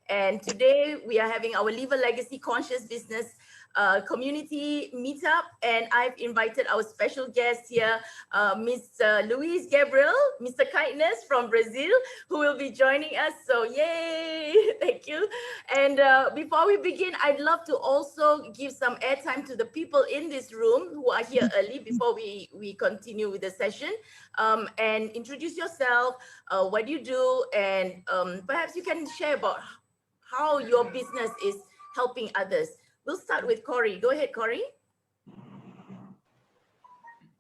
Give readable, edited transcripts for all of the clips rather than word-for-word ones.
And today we are having our Leave a Legacy Conscious Business community meetup, and I've invited our special guest here, Mr. Luiz Gabriel, Mr. Kindness from Brazil, who will be joining us. So yay, thank you. And before we begin, I'd love to also give some airtime to the people in this room who are here early before we continue with the session, and introduce yourself, what you do, and perhaps you can share about how your business is helping others. We'll start with Corey. Go ahead, Corey.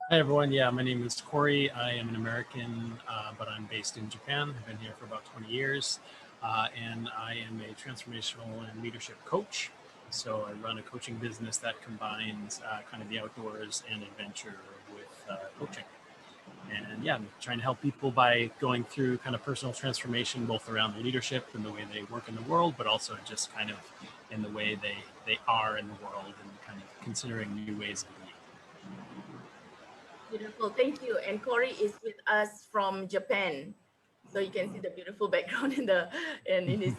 Hi, everyone. Yeah, my name is Corey. I am an American, but I'm based in Japan. I've been here for about 20 years, and I am a transformational and leadership coach. So I run a coaching business that combines kind of the outdoors and adventure with coaching. And yeah, I'm trying to help people by going through kind of personal transformation, both around the leadership and the way they work in the world, but also just kind of in the way they are in the world and kind of considering new ways of being. Beautiful, thank you. And Corey is with us from Japan, so you can see the beautiful background in this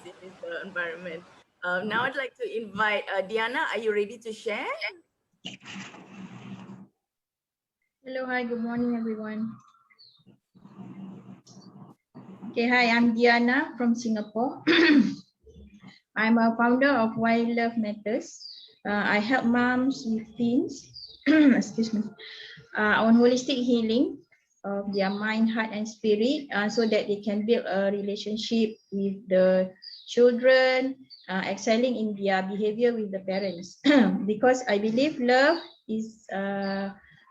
environment. Now I'd like to invite Diana. Are you ready to share? Hello, hi, good morning, everyone. Okay, hi, I'm Diana from Singapore. I'm a founder of Why Love Matters. I help moms with teens, excuse me, on holistic healing of their mind, heart, and spirit, so that they can build a relationship with the children, excelling in their behavior with the parents. Because I believe love is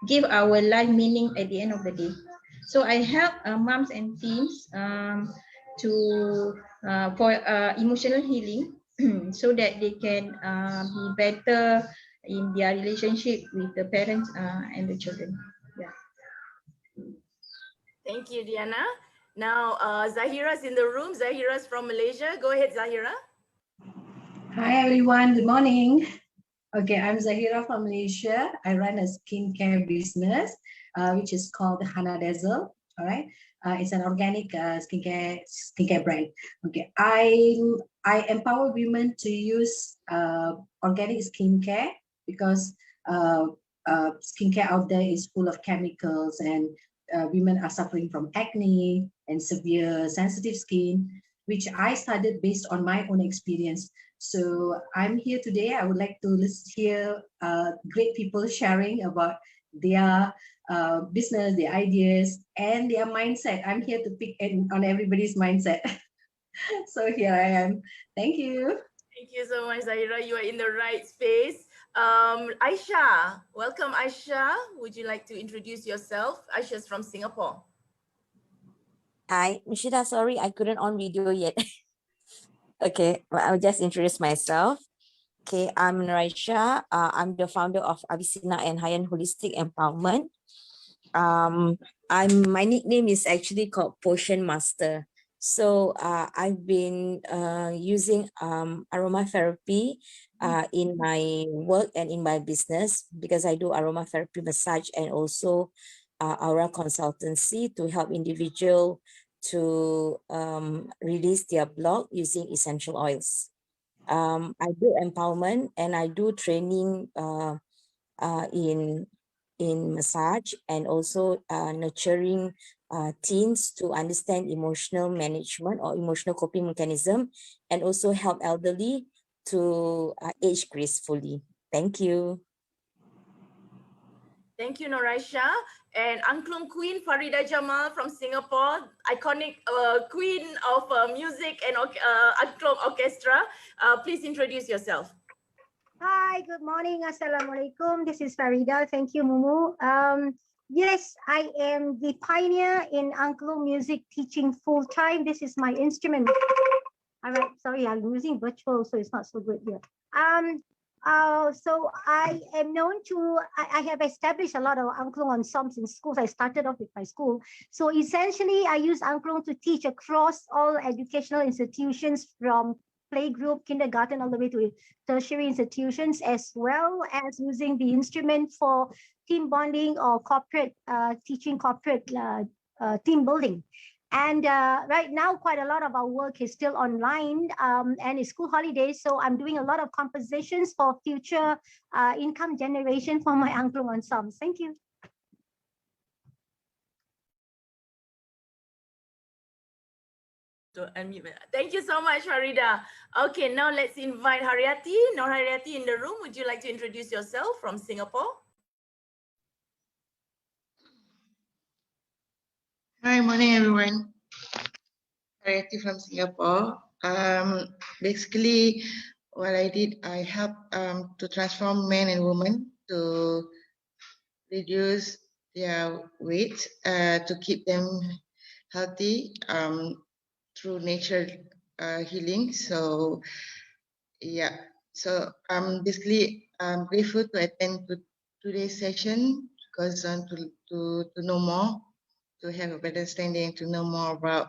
give our life meaning at the end of the day. So I help moms and teens for emotional healing so that they can be better in their relationship with the parents and the children. Yeah. Thank you, Diana. Now Zahira's in the room. Zahira's from Malaysia. Go ahead, Zahira. Hi, everyone. Good morning. Okay, I'm Zahira from Malaysia. I run a skincare business, which is called Hana Dazzle. All right, it's an organic skincare brand. Okay, I empower women to use organic skincare because skincare out there is full of chemicals, and women are suffering from acne and severe sensitive skin, which I studied based on my own experience. So I'm here today. I would like to hear great people sharing about their business, their ideas, and their mindset. I'm here to pick on everybody's mindset. So here I am. Thank you. Thank you so much, Zahira. You are in the right space. Aisha, welcome, Aisha. Would you like to introduce yourself? Aisha's from Singapore. Hi, Mishida, sorry, I couldn't on video yet. Okay, I'll just introduce myself. Okay, I'm Raisha. I'm the founder of Avicenna and High-End Holistic Empowerment. My nickname is actually called Potion Master. So I've been using aromatherapy in my work and in my business because I do aromatherapy massage and also aura consultancy to help individual to release their block using essential oils. I do empowerment and I do training in massage and also nurturing teens to understand emotional management or emotional coping mechanism, and also help elderly to age gracefully. Thank you. Thank you, Noraisha. And Angklung Queen Farida Jamal from Singapore, iconic queen of music and Angklung Orchestra. Please introduce yourself. Hi, good morning. Assalamualaikum. This is Farida. Thank you, Mumu. Yes, I am the pioneer in Angklung music teaching full-time. This is my instrument. All right, sorry, I'm using virtual, so it's not so good here. So I am known to, I have established a lot of Angklung ensembles in schools. I started off with my school. So essentially, I use Angklung to teach across all educational institutions from playgroup, kindergarten, all the way to tertiary institutions, as well as using the instrument for team bonding or corporate, teaching corporate team building. And right now, quite a lot of our work is still online, and it's school holidays. So I'm doing a lot of compositions for future income generation for my angklung ensembles. Thank you. To unmute. Thank you so much, Harida. Okay, now let's invite Haryati. Now, Haryati in the room, would you like to introduce yourself from Singapore? Hi, morning everyone. Harriet from Singapore. Basically, what I did, I helped to transform men and women to reduce their weight, to keep them healthy through nature healing. So, yeah. So, basically, I'm grateful to attend to today's session because to know more, to have a better understanding, to know more about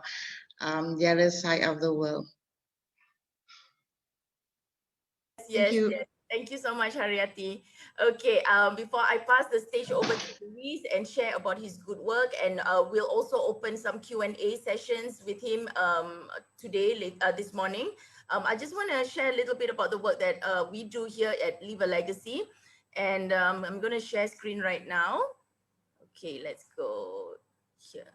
the other side of the world. Yes, you. yes. Thank you so much, Haryati. Okay, before I pass the stage over to Luiz and share about his good work, and we'll also open some Q&A sessions with him today, this morning. I just want to share a little bit about the work that we do here at Leave a Legacy. And I'm going to share screen right now. Okay, let's go here.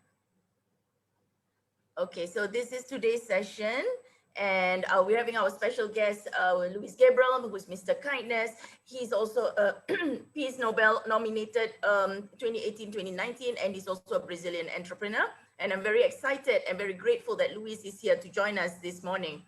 Okay, so this is today's session, and we're having our special guest, Luiz Gabriel, who is Mr. Kindness. He's also a Peace Nobel nominated 2018-2019, and he's also a Brazilian entrepreneur. And I'm very excited and very grateful that Luiz is here to join us this morning.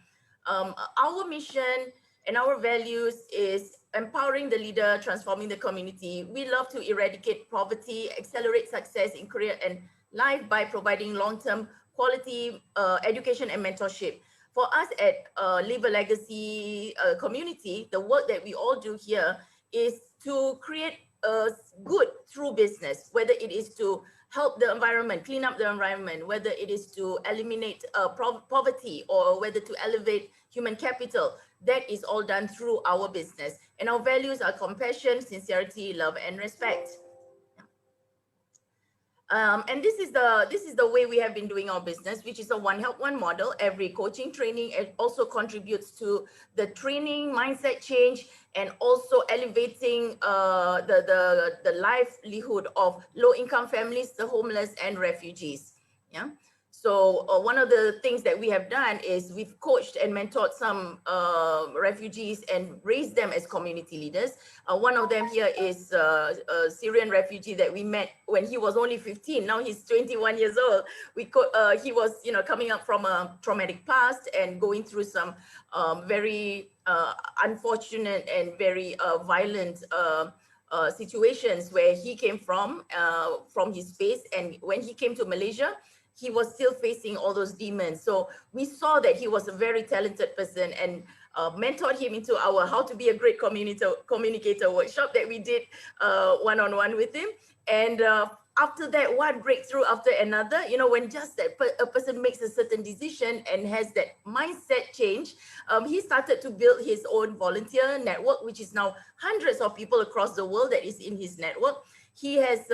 Our mission and our values is empowering the leader, transforming the community. We love to eradicate poverty, accelerate success in career and life by providing long-term quality education and mentorship. For us at Leave a Legacy community, the work that we all do here is to create good through business, whether it is to help the environment, clean up the environment, whether it is to eliminate poverty or whether to elevate human capital. That is all done through our business. And our values are compassion, sincerity, love, and respect. And this is the way we have been doing our business, which is a one help one model. Every coaching training, it also contributes to the training mindset change and also elevating the livelihood of low income families, the homeless and refugees. Yeah. So one of the things that we have done is we've coached and mentored some refugees and raised them as community leaders. One of them here is a Syrian refugee that we met when he was only 15. Now he's 21 years old. He was, coming up from a traumatic past and going through some very unfortunate and very violent situations where he came from his space. And when he came to Malaysia, he was still facing all those demons. So we saw that he was a very talented person and mentored him into our How to Be a Great Communicator workshop that we did one-on-one with him. And after that, one breakthrough after another, when just that a person makes a certain decision and has that mindset change, he started to build his own volunteer network, which is now hundreds of people across the world that is in his network. He has,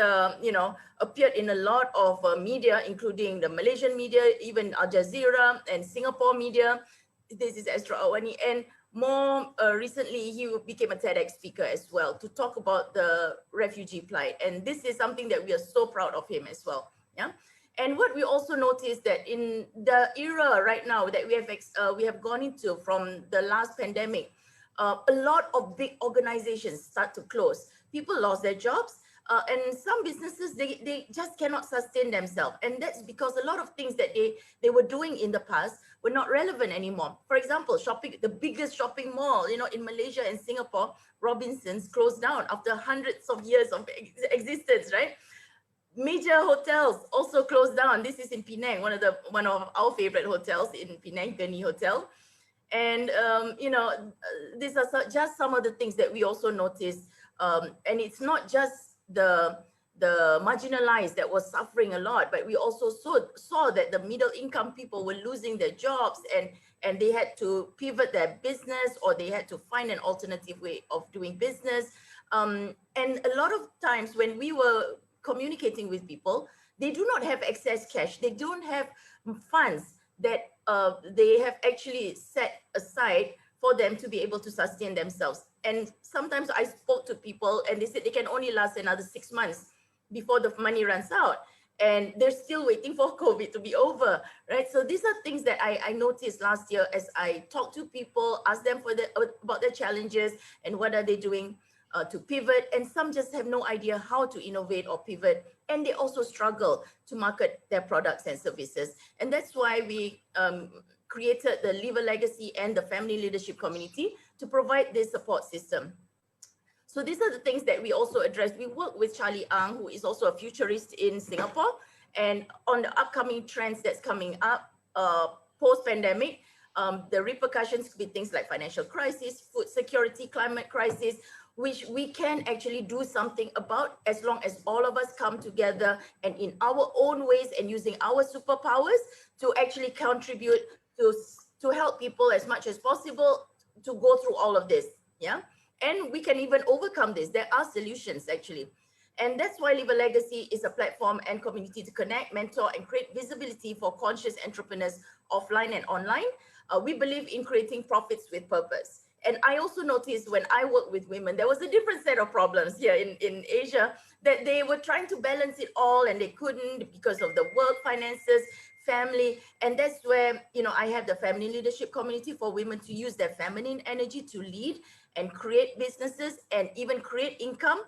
appeared in a lot of media, including the Malaysian media, even Al Jazeera and Singapore media. This is Astro Awani. And more recently, he became a TEDx speaker as well to talk about the refugee plight. And this is something that we are so proud of him as well. Yeah. And what we also noticed that in the era right now that we have gone into from the last pandemic, a lot of big organizations start to close. People lost their jobs. And some businesses, they just cannot sustain themselves. And that's because a lot of things that they were doing in the past were not relevant anymore. For example, shopping, the biggest shopping mall, in Malaysia and Singapore, Robinsons, closed down after hundreds of years of existence, right? Major hotels also closed down. This is in Penang, one of our favorite hotels in Penang, Gurney Hotel. And, these are just some of the things that we also noticed. And it's not just the marginalized that was suffering a lot, but we also saw that the middle income people were losing their jobs and they had to pivot their business or they had to find an alternative way of doing business. And a lot of times when we were communicating with people, they do not have excess cash. They don't have funds that they have actually set aside for them to be able to sustain themselves. And sometimes I spoke to people and they said they can only last another 6 months before the money runs out. And they're still waiting for COVID to be over, right? So these are things that I noticed last year as I talked to people, asked them about their challenges and what are they doing to pivot. And some just have no idea how to innovate or pivot. And they also struggle to market their products and services. And that's why we created the Live a Legacy and the Family Leadership Community to provide this support system. So these are the things that we also address. We work with Charlie Ang, who is also a futurist in Singapore, and on the upcoming trends that's coming up post-pandemic. The repercussions could be things like financial crisis, food security, climate crisis, which we can actually do something about as long as all of us come together and in our own ways and using our superpowers to actually contribute to help people as much as possible to go through all of this. Yeah. And we can even overcome this. There are solutions actually. And that's why Live a Legacy is a platform and community to connect, mentor, and create visibility for conscious entrepreneurs offline and online. We believe in creating profits with purpose. And I also noticed when I work with women, there was a different set of problems here in Asia, that they were trying to balance it all and they couldn't because of the work, finances, family. And that's where, you know, I have the Family Leadership Community for women to use their feminine energy to lead and create businesses and even create income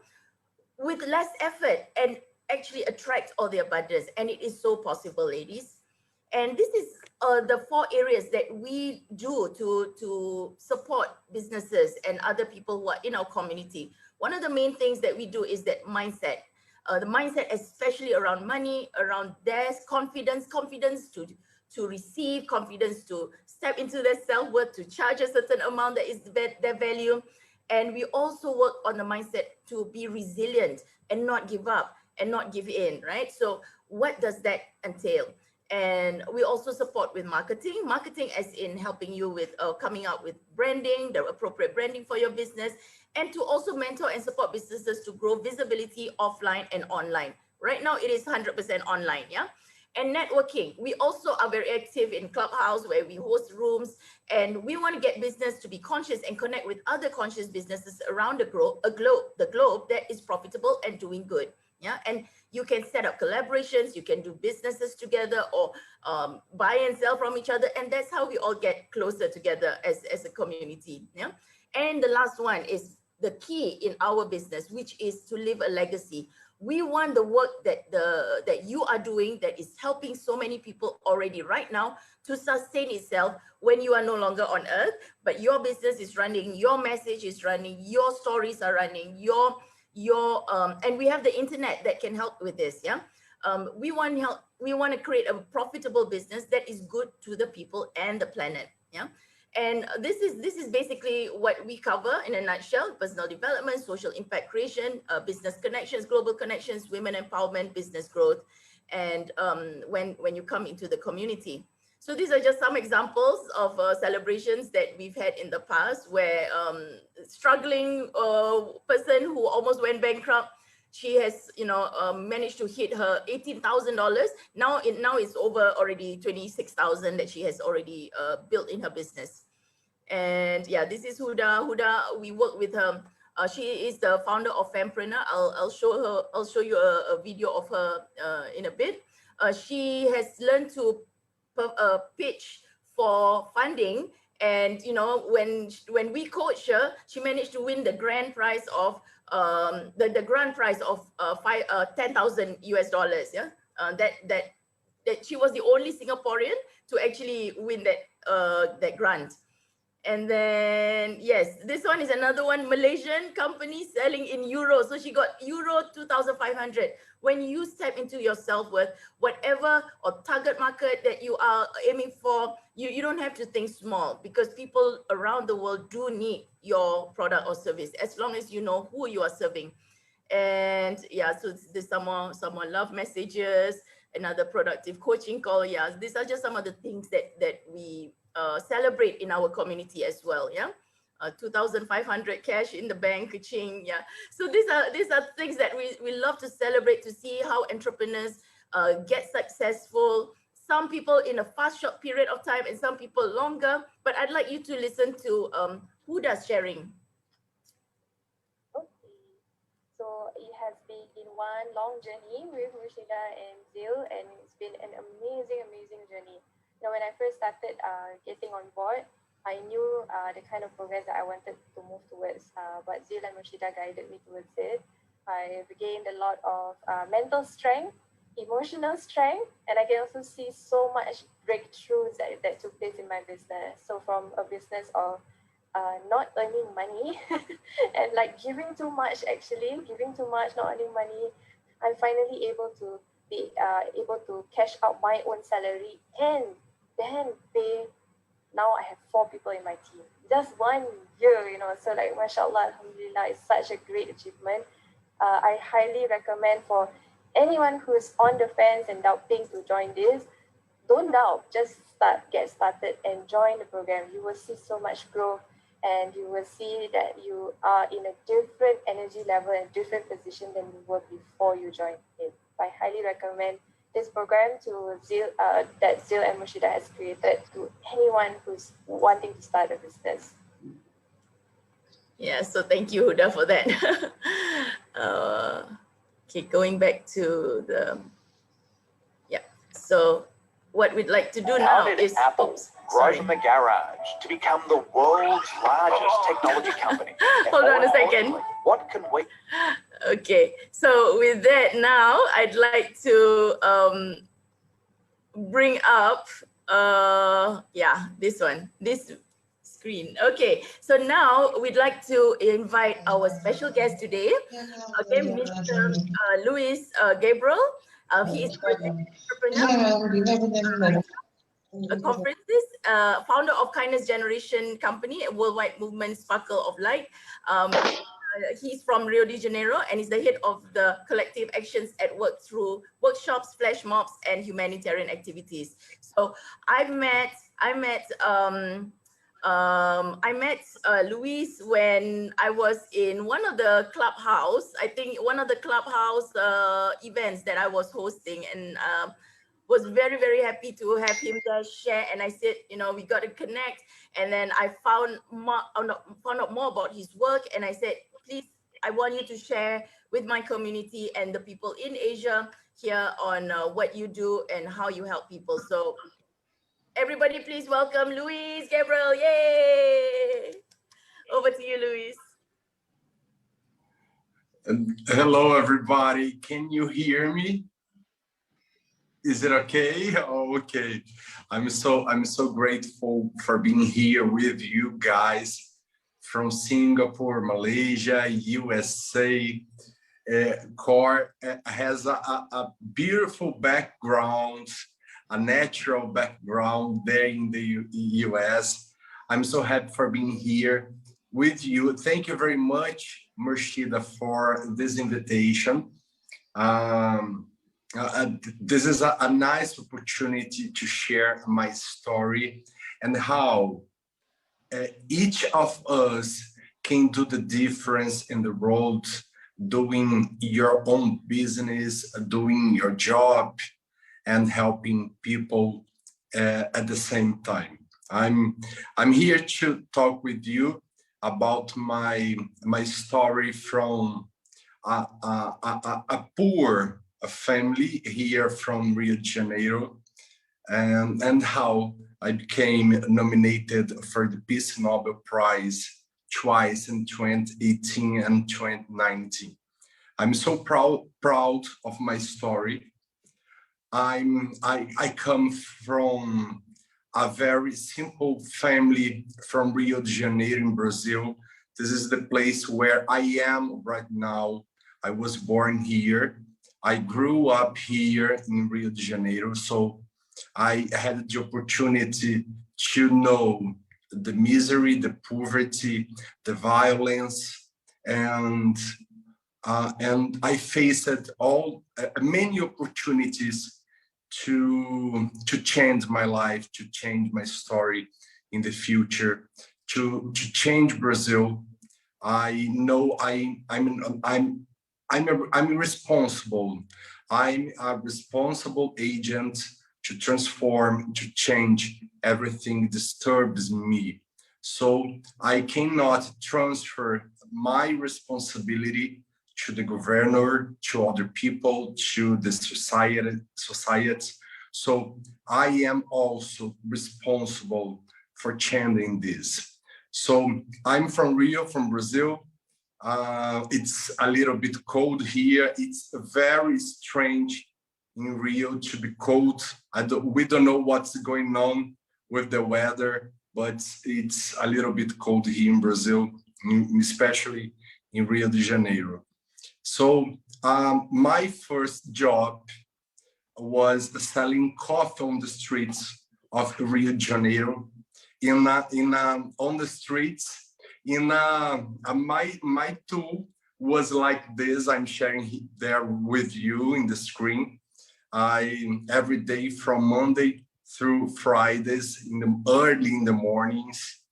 with less effort and actually attract all the abundance. And it is so possible, ladies. And this is the 4 areas that we do to support businesses and other people who are in our community. One of the main things that we do is that mindset. The mindset, especially around money, around their confidence to receive, confidence to step into their self-worth, to charge a certain amount that is their value. And we also work on the mindset to be resilient and not give up and not give in, right? So what does that entail? And we also support with marketing as in helping you with coming up with branding, the appropriate branding for your business, and to also mentor and support businesses to grow visibility offline and online. Right now, it is 100% online, yeah? And networking, we also are very active in Clubhouse where we host rooms, and we want to get business to be conscious and connect with other conscious businesses around the globe that is profitable and doing good. Yeah, and you can set up collaborations, you can do businesses together or buy and sell from each other. And that's how we all get closer together as a community. Yeah. And the last one is the key in our business, which is to leave a legacy. We want the work that you are doing that is helping so many people already right now to sustain itself when you are no longer on earth, but your business is running, your message is running, your stories are running, and we have the internet that can help with this. Yeah. We want to create a profitable business that is good to the people and the planet. Yeah. And this is basically what we cover in a nutshell: personal development, social impact creation, business connections, global connections, women empowerment, business growth, and when you come into the community. So these are just some examples of celebrations that we've had in the past where struggling person who almost went bankrupt, she has, managed to hit her $18,000. Now it's over already 26,000 that she has already built in her business. And yeah, this is Huda. Huda, we work with her. She is the founder of Fempreneur. I'll show you a video of her in a bit. She has learned to pitch for funding, and when we coach her, she managed to win the grand prize of the grand prize of $10,000 US. Yeah, that she was the only Singaporean to actually win that grant. And then, yes, this one is another one, Malaysian company selling in euros. So she got euro 2,500. When you step into your self-worth, whatever or target market that you are aiming for, you don't have to think small, because people around the world do need your product or service as long as you know who you are serving. And yeah, so there's someone love messages, another productive coaching call. Yeah, these are just some of the things that we celebrate in our community as well. Yeah, 2,500 cash in the bank, ching. Yeah, so these are things that we love to celebrate, to see how entrepreneurs get successful. Some people in a fast, short period of time, and some people longer. But I'd like you to listen to Huda's sharing. So it has been one long journey with Murshida and Zil, and it's been an amazing, amazing journey. You know, when I first started getting on board, I knew the kind of progress that I wanted to move towards, but Zil and Murshida guided me towards it. I gained a lot of mental strength, emotional strength, and I can also see so much breakthroughs that took place in my business. So from a business of not earning money and like giving too much, not earning money, I'm finally able to be able to cash out my own salary and then pay. Now I have 4 people in my team. Just 1 year, you know, so like mashallah, alhamdulillah, it's such a great achievement. I highly recommend for anyone who's on the fence and doubting to join this, don't doubt, just get started and join the program. You will see so much growth, and you will see that you are in a different energy level and different position than you were before you joined it. I highly recommend this program to Zil, that Zil and Murshida has created, to anyone who's wanting to start a business. Yeah, so thank you, Huda, for that. Okay, going back to the, so what we'd like to do now is apples grow from the garage to become the world's largest technology company. Hold on a second. What can we? Okay, so with that now, I'd like to bring up, this screen. Okay, so now we'd like to invite our special guest today, okay, Mr. Luiz Gabriel. He is an entrepreneur, conferences, founder of Kindness Generation Company, a worldwide movement, Sparkle of Light. He's from Rio de Janeiro, and he's the head of the collective actions at work through workshops, flash mobs, and humanitarian activities. So I met Luiz when I was in one of the clubhouse, I think one of the clubhouse events that I was hosting, and was very, very happy to have him there share. And I said, you know, we got to connect. And then I found out more about his work. And I said, please, I want you to share with my community and the people in Asia here on what you do and how you help people. So everybody, please welcome Luiz Gabriel. Yay! Over to you, Luiz. Hello, everybody. Can you hear me? Is it okay? Oh, okay. I'm so grateful for being here with you guys from Singapore, Malaysia, USA. Core has a beautiful background, a natural background there in the US. I'm so happy for being here with you. Thank you very much, Murshida, for this invitation. This is a nice opportunity to share my story and how each of us can do the difference in the world, doing your own business, doing your job, and helping people at the same time. I'm here to talk with you about my story from a poor family here from Rio de Janeiro, and how I became nominated for the Peace Nobel Prize twice in 2018 and 2019. I'm so proud of my story. I come from a very simple family from Rio de Janeiro in Brazil. This is the place where I am right now. I was born here. I grew up here in Rio de Janeiro, so I had the opportunity to know the misery, the poverty, the violence, and I faced many opportunities to change my life, to change my story in the future, to change Brazil. I know I'm responsible. I'm a responsible agent to transform, to change everything disturbs me. So I cannot transfer my responsibility to the governor, to other people, to the society. So I am also responsible for changing this. So I'm from Rio, from Brazil. It's a little bit cold here. It's very strange in Rio to be cold. We don't know what's going on with the weather, but it's a little bit cold here in Brazil, especially in Rio de Janeiro. So my first job was selling coffee on the streets of Rio de Janeiro. On the streets, my tool was like this. I'm sharing there with you in the screen. Every day from Monday through Fridays, early in the mornings,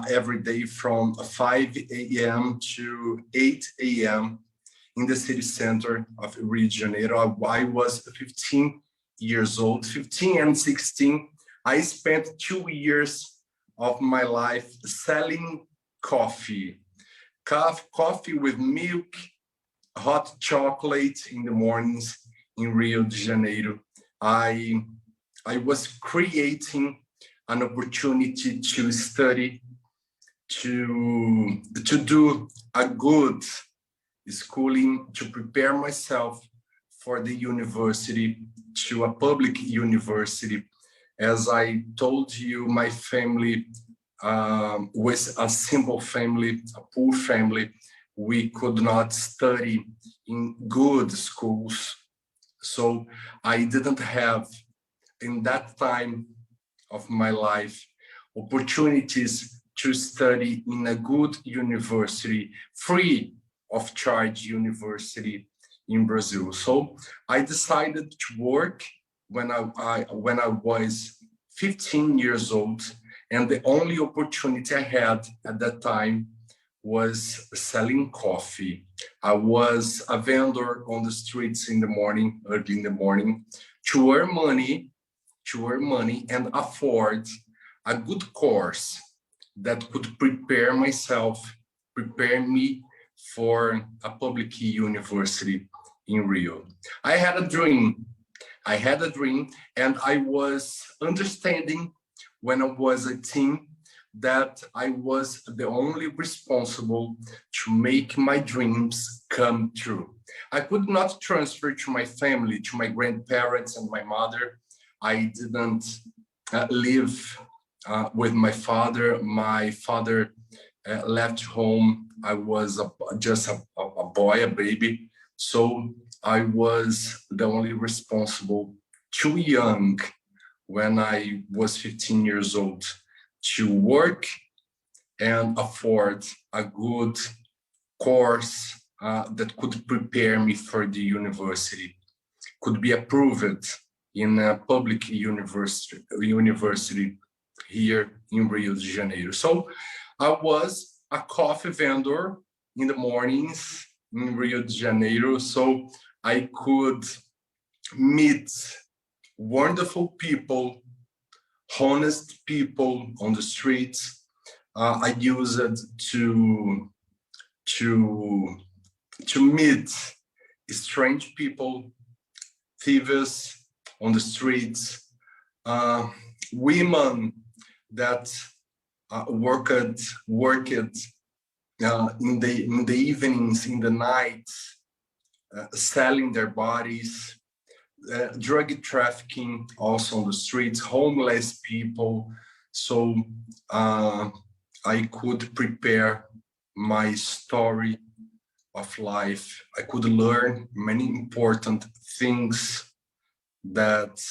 every day from 5 a.m. to 8 a.m. in the city center of Rio de Janeiro. I was 15 years old, 15 and 16. I spent 2 years of my life selling coffee with milk, hot chocolate in the mornings in Rio de Janeiro. I was creating an opportunity to study, to do a good schooling, to prepare myself for the university, to a public university. As I told you, my family was a simple family, a poor family. We could not study in good schools. So I didn't have, in that time of my life, opportunities to study in a good university, free of charge university in Brazil. So I decided to work when I was 15 years old, and the only opportunity I had at that time was selling coffee. I was a vendor on the streets in the morning, early in the morning, to earn money and afford a good course that could prepare me for a public university in Rio. I had a dream, and I was understanding when I was a teen that I was the only responsible to make my dreams come true. I could not transfer to my family, to my grandparents and my mother. I didn't live with my father. My father left home. I was just a boy, a baby. So I was the only responsible, too young when I was 15 years old to work and afford a good course that could prepare me for the university, could be approved in a public university here in Rio de Janeiro. So I was a coffee vendor in the mornings in Rio de Janeiro, so I could meet wonderful people, honest people on the streets. I used to meet strange people, thieves on the streets, women that worked in the evenings, in the nights, selling their bodies, drug trafficking also on the streets, homeless people. So I could prepare my story of life. I could learn many important things that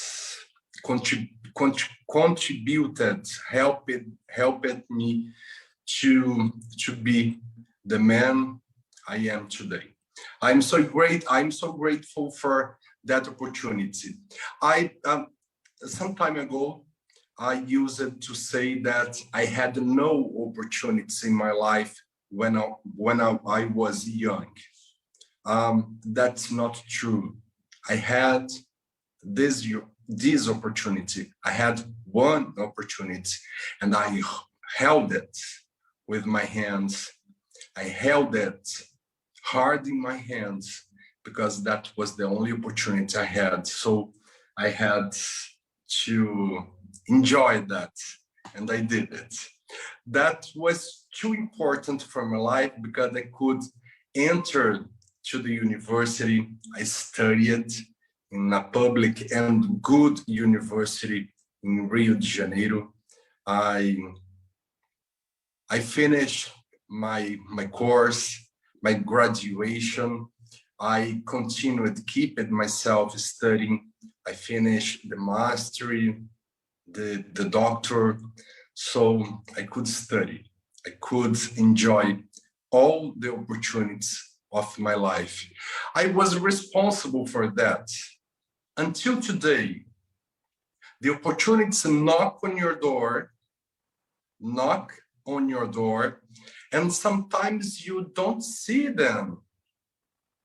contributed, helped me to be the man I am today. I'm so grateful for that opportunity. Some time ago, I used it to say that I had no opportunities in my life when I was young. That's not true. I had this opportunity. I had one opportunity and I held it with my hands. I held it hard in my hands because that was the only opportunity I had. So I had to enjoy that, and I did it. That was too important for my life because I could enter to the university. I studied in a public and good university in Rio de Janeiro. I finished my course, my graduation. I continued keeping myself studying. I finished the mastery, the doctor, so I could study. I could enjoy all the opportunities of my life. I was responsible for that. Until today, the opportunities knock on your door, and sometimes you don't see them.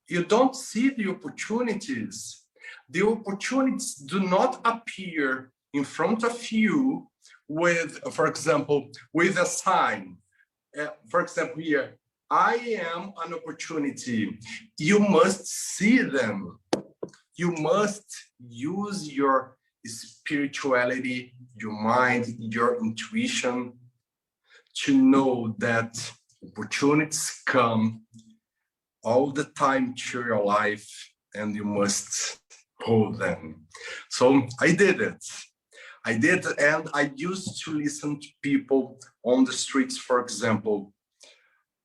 You don't see the opportunities. The opportunities do not appear in front of you with, for example, with a sign. For example, here, I am an opportunity. You must see them. You must use your spirituality, your mind, your intuition to know that opportunities come all the time to your life and you must hold them. So I did it. I did, and I used to listen to people on the streets, for example.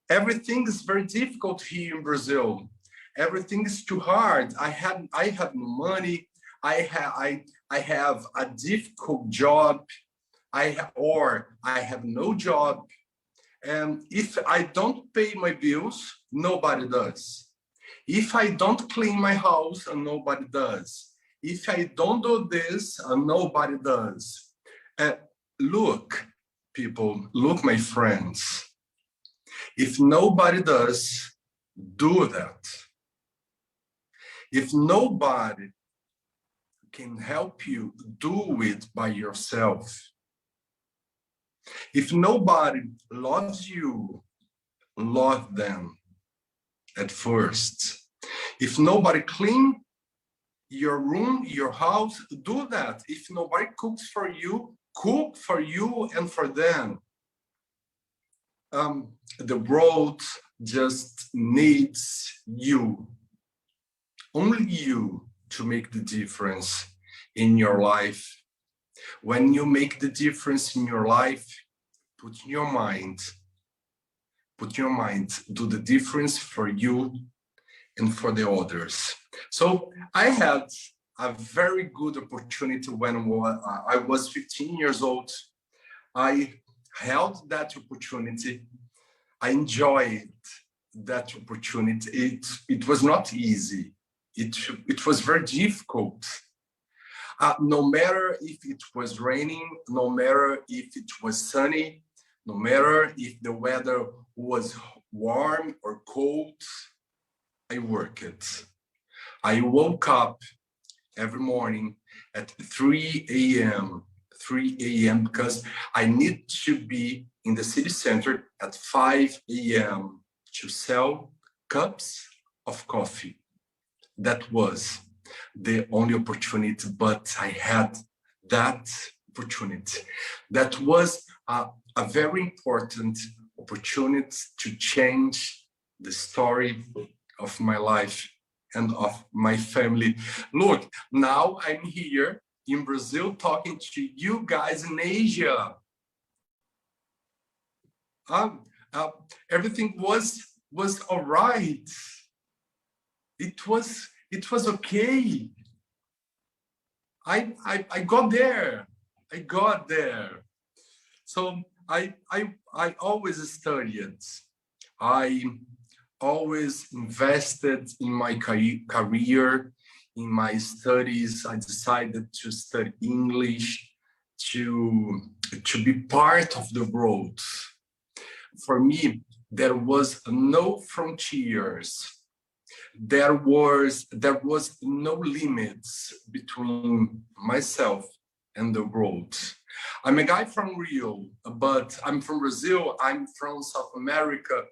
Everything is very difficult here in Brazil. Everything is too hard. I have no money. I have a difficult job. I have no job. And if I don't pay my bills, nobody does. If I don't clean my house, nobody does. If I don't do this, nobody does. Look, people, look, my friends. If nobody does, do that. If nobody can help you, do it by yourself. If nobody loves you, love them at first. If nobody cleans your room, your house, do that. If nobody cooks for you, cook for you and for them. The world just needs you, only you, to make the difference in your life. When you make the difference in your life, put in your mind, do the difference for you and for the others. So I had a very good opportunity when I was 15 years old. I held that opportunity. I enjoyed that opportunity. It was not easy. It was very difficult. No matter if it was raining, no matter if it was sunny, no matter if the weather was warm or cold, I worked. I woke up every morning at 3 a.m. Because I need to be in the city center at 5 a.m. to sell cups of coffee. That was the only opportunity, but I had that opportunity. That was a very important opportunity to change the story of my life and of my family. Look, now I'm here in Brazil talking to you guys in Asia. Everything was all right. It was okay. I got there. So I always studied. I always invested in my career, in my studies. I decided to study English, to be part of the world. For me, there was no frontiers. there was no limits between myself and the world. I'm a guy from Rio, but I'm from Brazil, I'm from South America,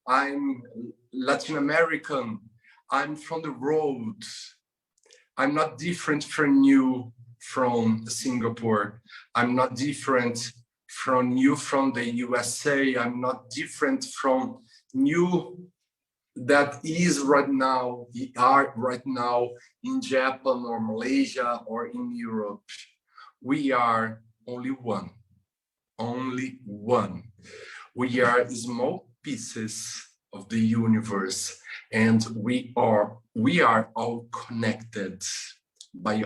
I'm Latin American, I'm from the road. I'm not different from you from Singapore. I'm not different from you from the USA. I'm not different from you that are right now in Japan or Malaysia or in Europe. We are only one. We are small pieces of the universe, and we are all connected by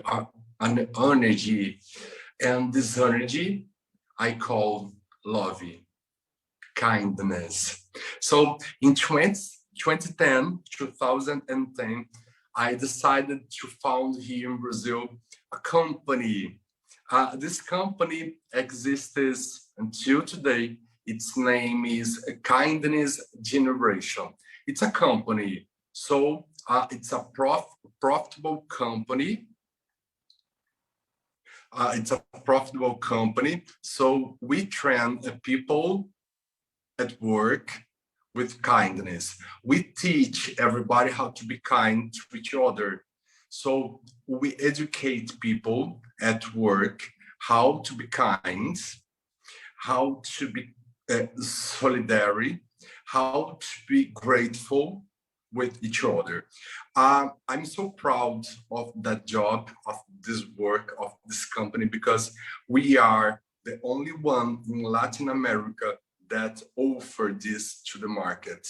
an energy, and this energy I call love, kindness. So in 2010, I decided to found here in Brazil a company. This company exists until today. Its name is Kindness Generation. It's a company, so it's a profitable company. It's a profitable company. So we train people at work with kindness. We teach everybody how to be kind to each other. So we educate people at work how to be kind, how to be solidary, how to be grateful with each other. I'm so proud of that job, of this work, of this company, because we are the only one in Latin America that offer this to the market,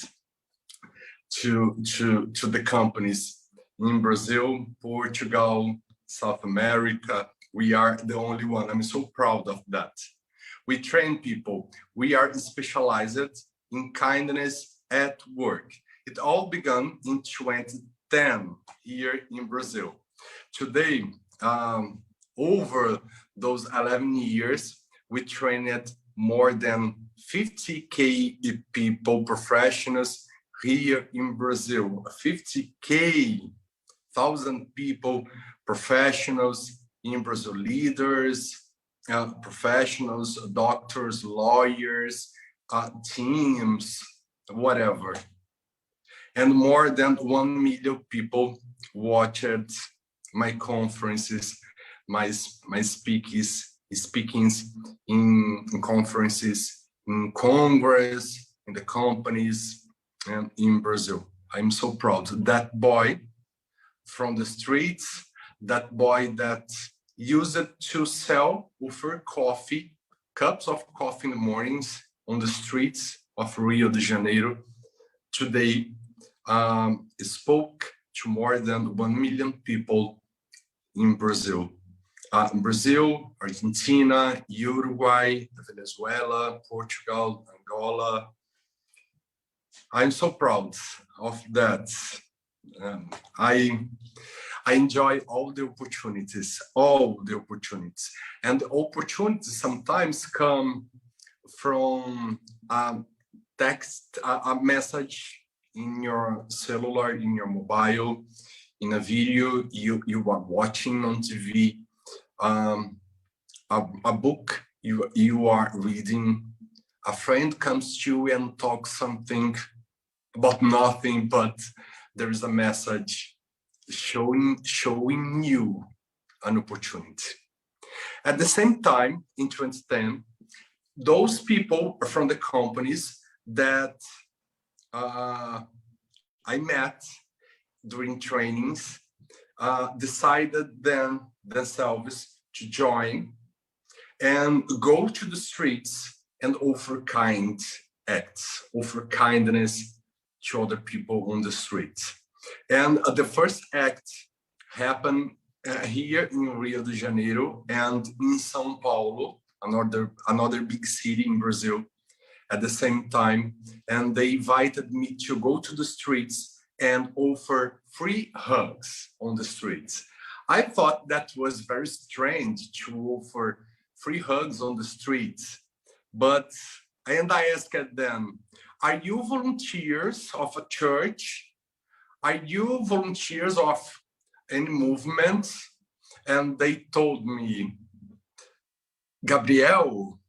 to the companies in Brazil, Portugal, South America. We are the only one. I'm so proud of that. We train people. We are specialized in kindness at work. It all began in 2010 here in Brazil. Today, over those 11 years, we trained more than 50K people, professionals here in Brazil. 1,000 people, professionals in Brazil, leaders, professionals, doctors, lawyers, teams, whatever. And more than 1 million people watched my conferences, my speakings in conferences, in Congress, in the companies, and in Brazil. I'm so proud. That boy from the streets, that boy that used to sell, offer coffee, cups of coffee in the mornings on the streets of Rio de Janeiro, today spoke to more than 1 million people in Brazil. Brazil, Argentina, Uruguay, Venezuela, Portugal, Angola. I'm so proud of that. I enjoy all the opportunities. And the opportunities sometimes come from text, a message in your cellular, in your mobile, in a video you are watching on TV, a book you are reading. A friend comes to you and talks something about nothing, but there is a message showing you an opportunity. At the same time, in 2010, those people from the companies that I met during trainings decided themselves to join and go to the streets and offer kind acts, offer kindness to other people on the streets. And the first act happened here in Rio de Janeiro and in São Paulo, another big city in Brazil, at the same time. And they invited me to go to the streets and offer free hugs on the streets. I thought that was very strange to offer free hugs on the streets, and I asked them, are you volunteers of a church? are you volunteers of any movement? And they told me, Gabriel,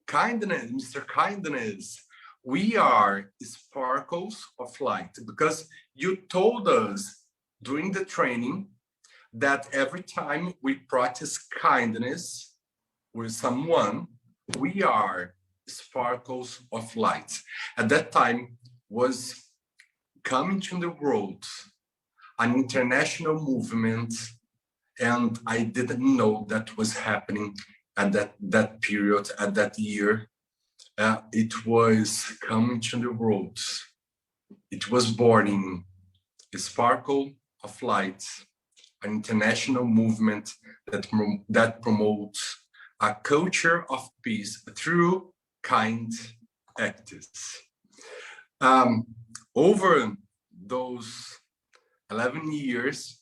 kindness, Mr. Kindness, we are sparkles of light, because you told us during the training that every time we practice kindness with someone, we are sparkles of light. At that time was coming to the world an international movement, and I didn't know that was happening at that period, at that year. It was coming to the world. It was born in a sparkle of light, an international movement that promotes a culture of peace through kind acts. Over those 11 years,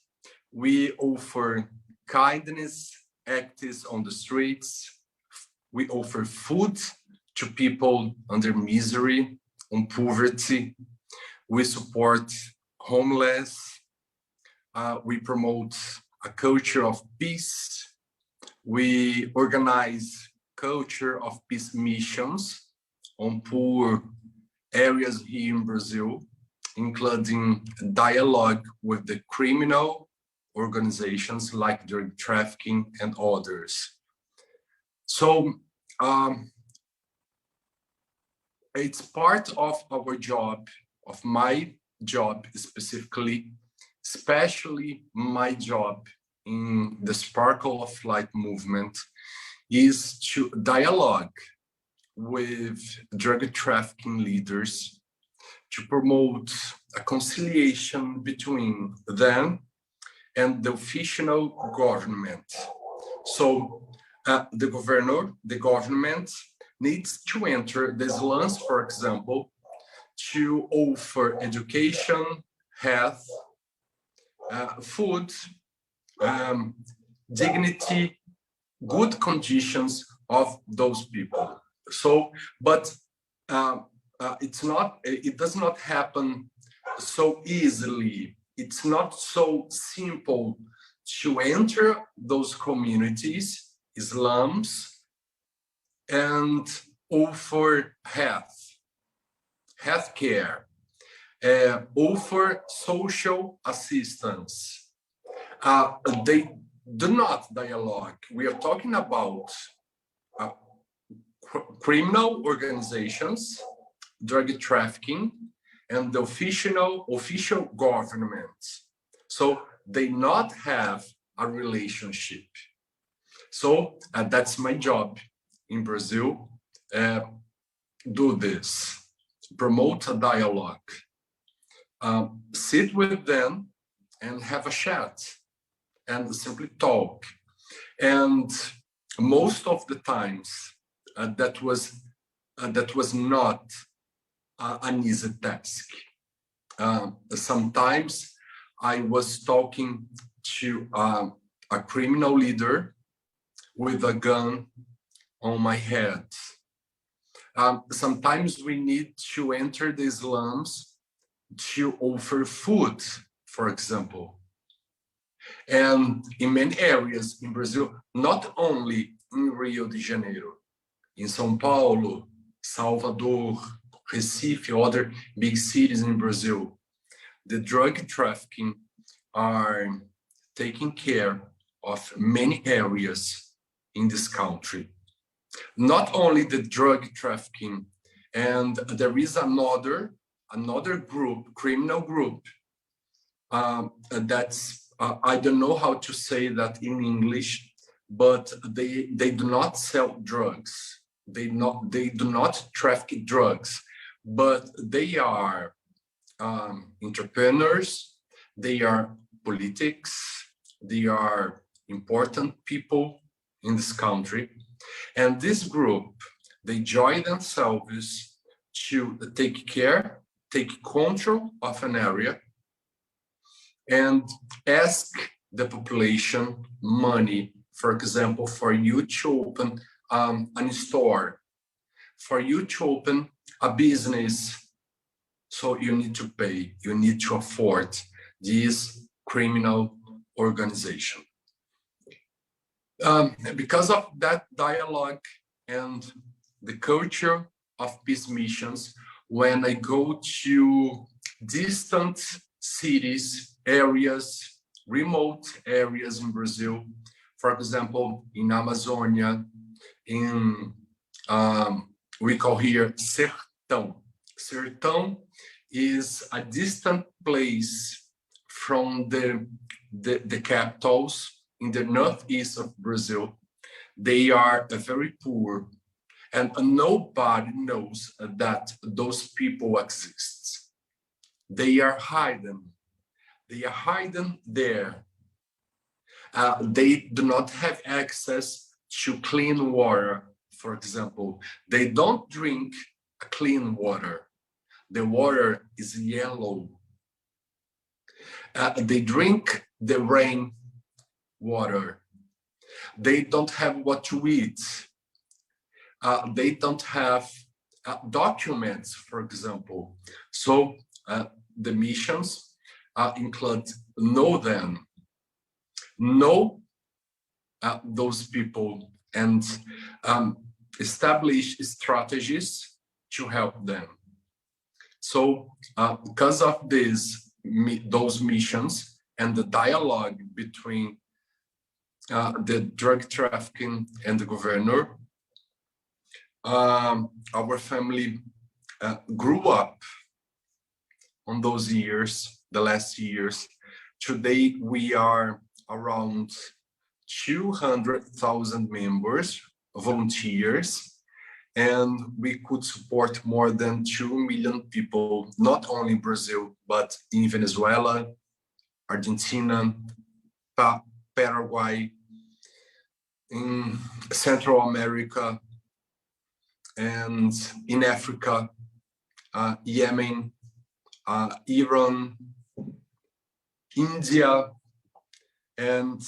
we offer kindness acts on the streets. We offer food to people under misery, on poverty. We support homeless. We promote a culture of peace. We organize culture of peace missions on poor areas here in Brazil, including dialogue with the criminal organizations like drug trafficking and others. So it's part of our job, of my job specifically, especially my job in the Sparkle of Light movement, is to dialogue with drug trafficking leaders to promote a conciliation between them and the official government. So the government needs to enter the slums, for example, to offer education, health, food, dignity, good conditions of those people. So, but it does not happen so easily. It's not so simple to enter those communities, slums, and offer health care, offer social assistance. They do not dialogue. We are talking about criminal organizations, drug trafficking, and the official government. So they not have a relationship. So that's my job in Brazil. Do this, promote a dialogue, sit with them and have a chat and simply talk. And most of the times that was not an easy task. Sometimes I was talking to a criminal leader with a gun on my head. Sometimes we need to enter the slums to offer food, for example. And in many areas in Brazil, not only in Rio de Janeiro, in São Paulo, Salvador, Recife, other big cities in Brazil, the drug trafficking are taking care of many areas in this country. Not only the drug trafficking, and there is another group, criminal group, that's, I don't know how to say that in English, but they do not sell drugs. They do not traffic drugs, but they are entrepreneurs, they are politics, they are important people in this country. And this group, they join themselves to take control of an area and ask the population money, for example, for you to open a store, for you to open a business. So you need to pay, you need to afford this criminal organization. Because of that dialogue and the culture of peace missions, when I go to distant cities, areas, remote areas in Brazil, for example, in Amazonia, in we call here Sertão. Sertão is a distant place from the capitals in the northeast of Brazil. They are very poor, and nobody knows that those people exist. They are hidden. They are hidden there. They do not have access to clean water, for example. They don't drink clean water. The water is yellow. They drink the rain water. They don't have what to eat. They don't have documents, for example. So the missions include know them, know those people, and establish strategies to help them. So because of those missions and the dialogue between the drug trafficking and the governor, our family grew up on those years, the last years. Today we are around 200,000 members, volunteers, and we could support more than 2 million people, not only in Brazil, but in Venezuela, Argentina, Paraguay, in Central America, and in Africa, Yemen, Iran, India, and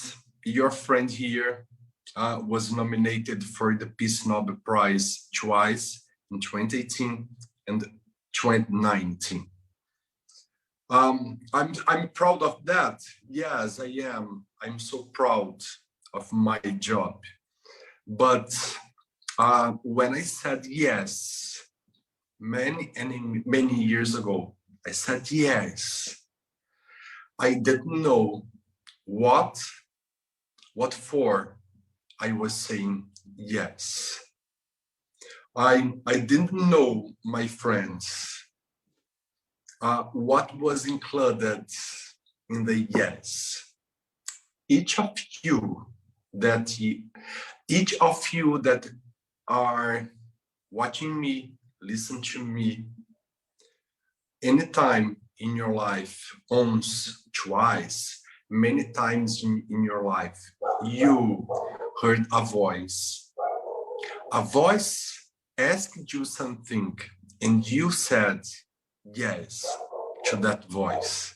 your friend here was nominated for the Peace Nobel Prize twice, in 2018 and 2019. I'm proud of that. Yes, I am. I'm so proud of my job. But when I said yes, many years ago, I said yes. I didn't know what for I was saying yes. I didn't know, my friends, what was included in the yes. Each of you that are watching me, listen to me, anytime in your life, once, twice, many times in your life, you heard a voice. A voice asked you something, and you said yes to that voice.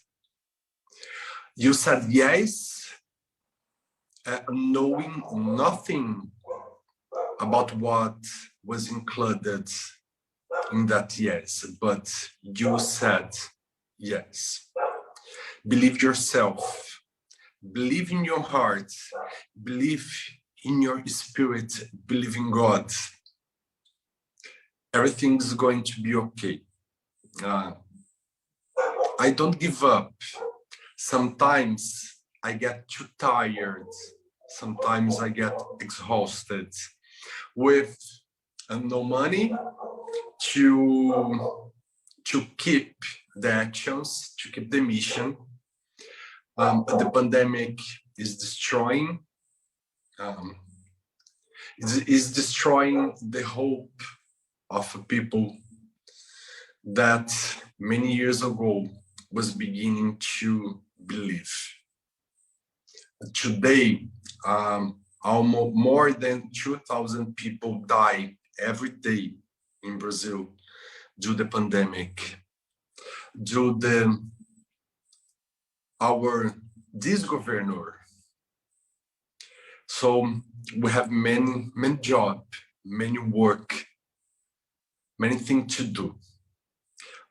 You said yes, knowing nothing about what was included in that yes, but you said yes. Believe yourself, believe in your heart, believe in your spirit, believe in God. Everything's going to be okay. I don't give up. Sometimes I get too tired. Sometimes I get exhausted with no money to keep the actions, to keep the mission. The pandemic is destroying the hope of people that many years ago was beginning to believe. Today, almost more than 2,000 people die every day in Brazil due to the pandemic, due to this governor. So we have many jobs, many work, many things to do.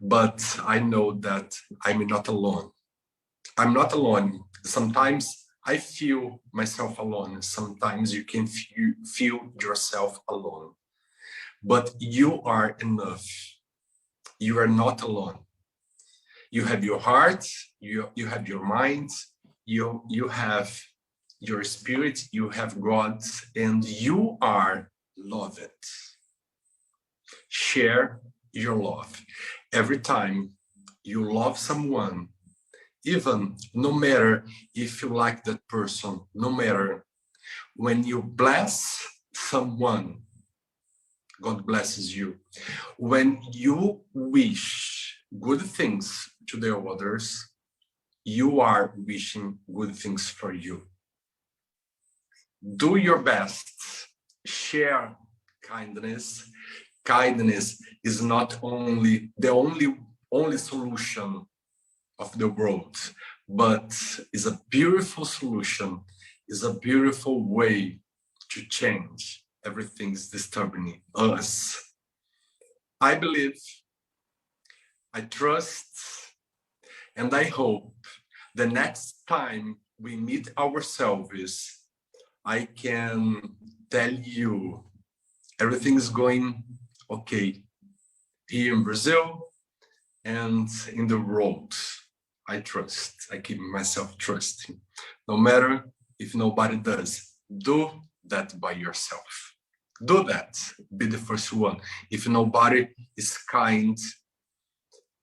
But I know that I'm not alone. I'm not alone. Sometimes I feel myself alone. Sometimes you can feel yourself alone. But you are enough. You are not alone. You have your heart, you have your mind, you have your spirit, you have God, and you are loved. Share your love. Every time you love someone, even no matter if you like that person, no matter when you bless someone, God blesses you. When you wish good things to the others, you are wishing good things for you. Do your best. Share kindness. Kindness is not only the only solution of the world, but is a beautiful solution, is a beautiful way to change everything's disturbing us. I believe, I trust, and I hope the next time we meet ourselves, I can tell you everything is going okay here in Brazil and in the world. I trust. I keep myself trusting. No matter if nobody does, do that by yourself. Do that. Be the first one. If nobody is kind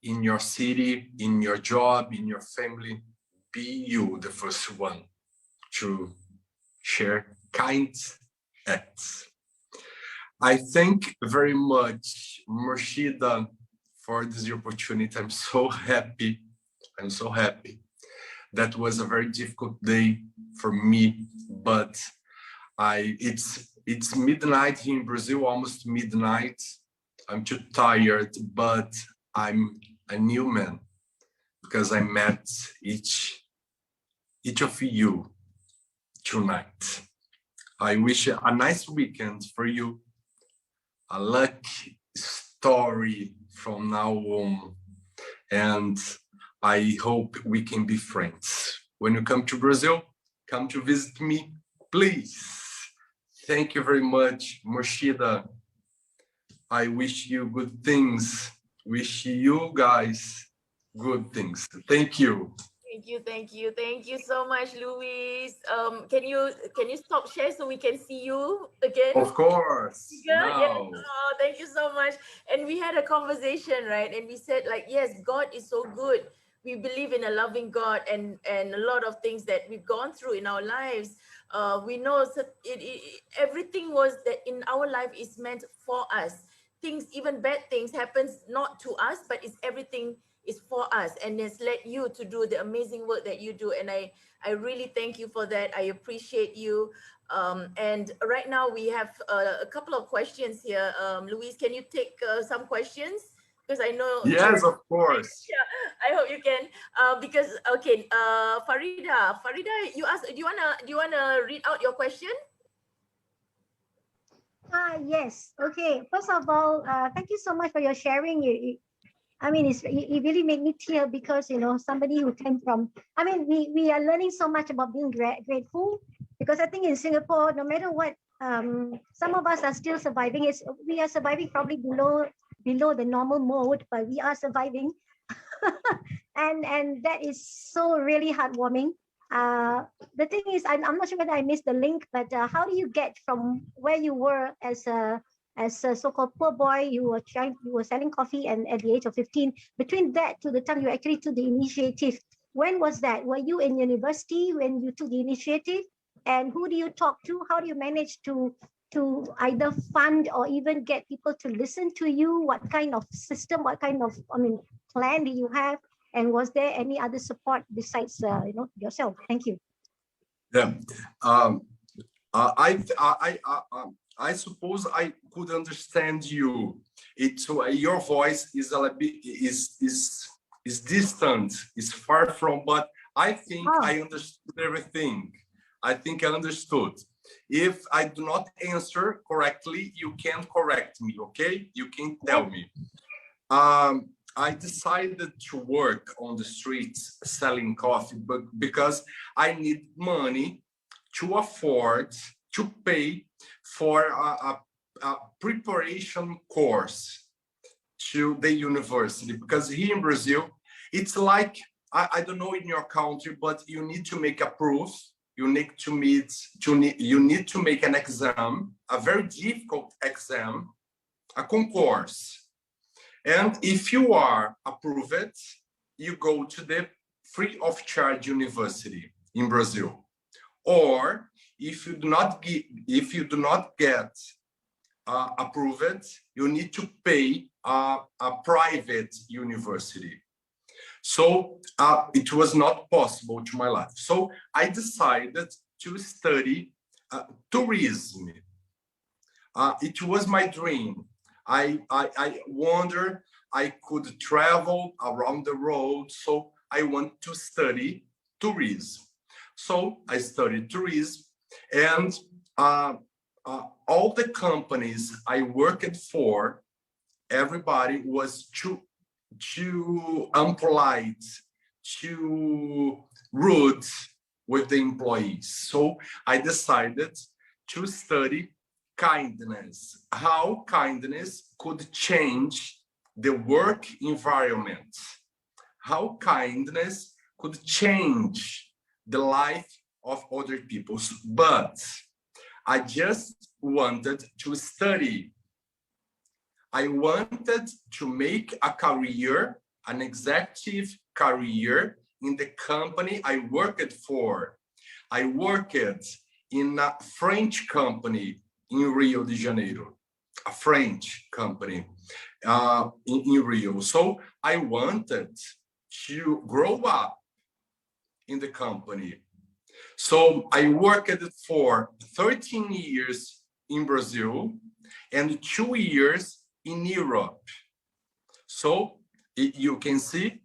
in your city, in your job, in your family, be you the first one to share kind acts. I thank very much Murshida for this opportunity. I'm so happy. I'm so happy. That was a very difficult day for me, but it's midnight here in Brazil, almost midnight. I'm too tired, but I'm a new man because I met each of you tonight. I wish a nice weekend for you, a lucky story from now on, and I hope we can be friends. When you come to Brazil, come to visit me, please. Thank you very much, Murshida. I wish you good things. Wish you guys good things. Thank you. Thank you so much, Luiz. Can you stop share so we can see you again? Of course. Yeah. No. Oh, thank you so much. And we had a conversation, right? And we said, like, yes, God is so good. We believe in a loving God, and a lot of things that we've gone through in our lives. We know that everything was that in our life is meant for us. Things, even bad things, happens not to us, but it's everything is for us, and has led you to do the amazing work that you do. And I really thank you for that. I appreciate you. And right now we have a couple of questions here. Luiz, can you take some questions? Because I know. Yes, of course. Yeah, I hope you can. Because okay, Farida, you asked. Do you wanna read out your question? Yes. Okay. First of all, thank you so much for your sharing. I mean, it really made me tear because, you know, somebody who came from, I mean, we are learning so much about being grateful, because I think in Singapore, no matter what, some of us are still surviving. We are surviving probably below the normal mode, but we are surviving. and that is so really heartwarming. The thing is, I'm not sure whether I missed the link, but how do you get from where you were as a so-called poor boy, you were selling coffee, and at the age of 15, between that to the time you actually took the initiative, when was that? Were you in university when you took the initiative? And who do you talk to? How do you manage to either fund or even get people to listen to you? What kind of system, what kind of, plan do you have? And was there any other support besides, yourself? Thank you. Yeah. I suppose I could understand you. Your voice is a little bit is distant, is far from, but I think I understood everything. I think I understood. If I do not answer correctly, you can correct me, okay? You can tell me. I decided to work on the streets selling coffee, but because I need money to afford to pay for a preparation course to the university. Because here in Brazil, it's like, I don't know in your country, but you need to make a proof. You need to make an exam, a very difficult exam, a concourse. And if you are approved, you go to the free of charge university in Brazil. Or if you do not get approved, you need to pay a private university. So it was not possible to my life. So I decided to study tourism. It was my dream. I wonder I could travel around the world, so I want to study tourism. So I studied tourism, and all the companies I worked for, everybody was too impolite, too rude with the employees. So I decided to study kindness, how kindness could change the work environment, how kindness could change the life of other people. But I just wanted to study. I wanted to make a career, an executive career in the company I worked for. I worked in a French company in Rio de Janeiro, a French company in Rio. So I wanted to grow up in the company. So I worked for 13 years in Brazil and 2 years in Europe. So you can see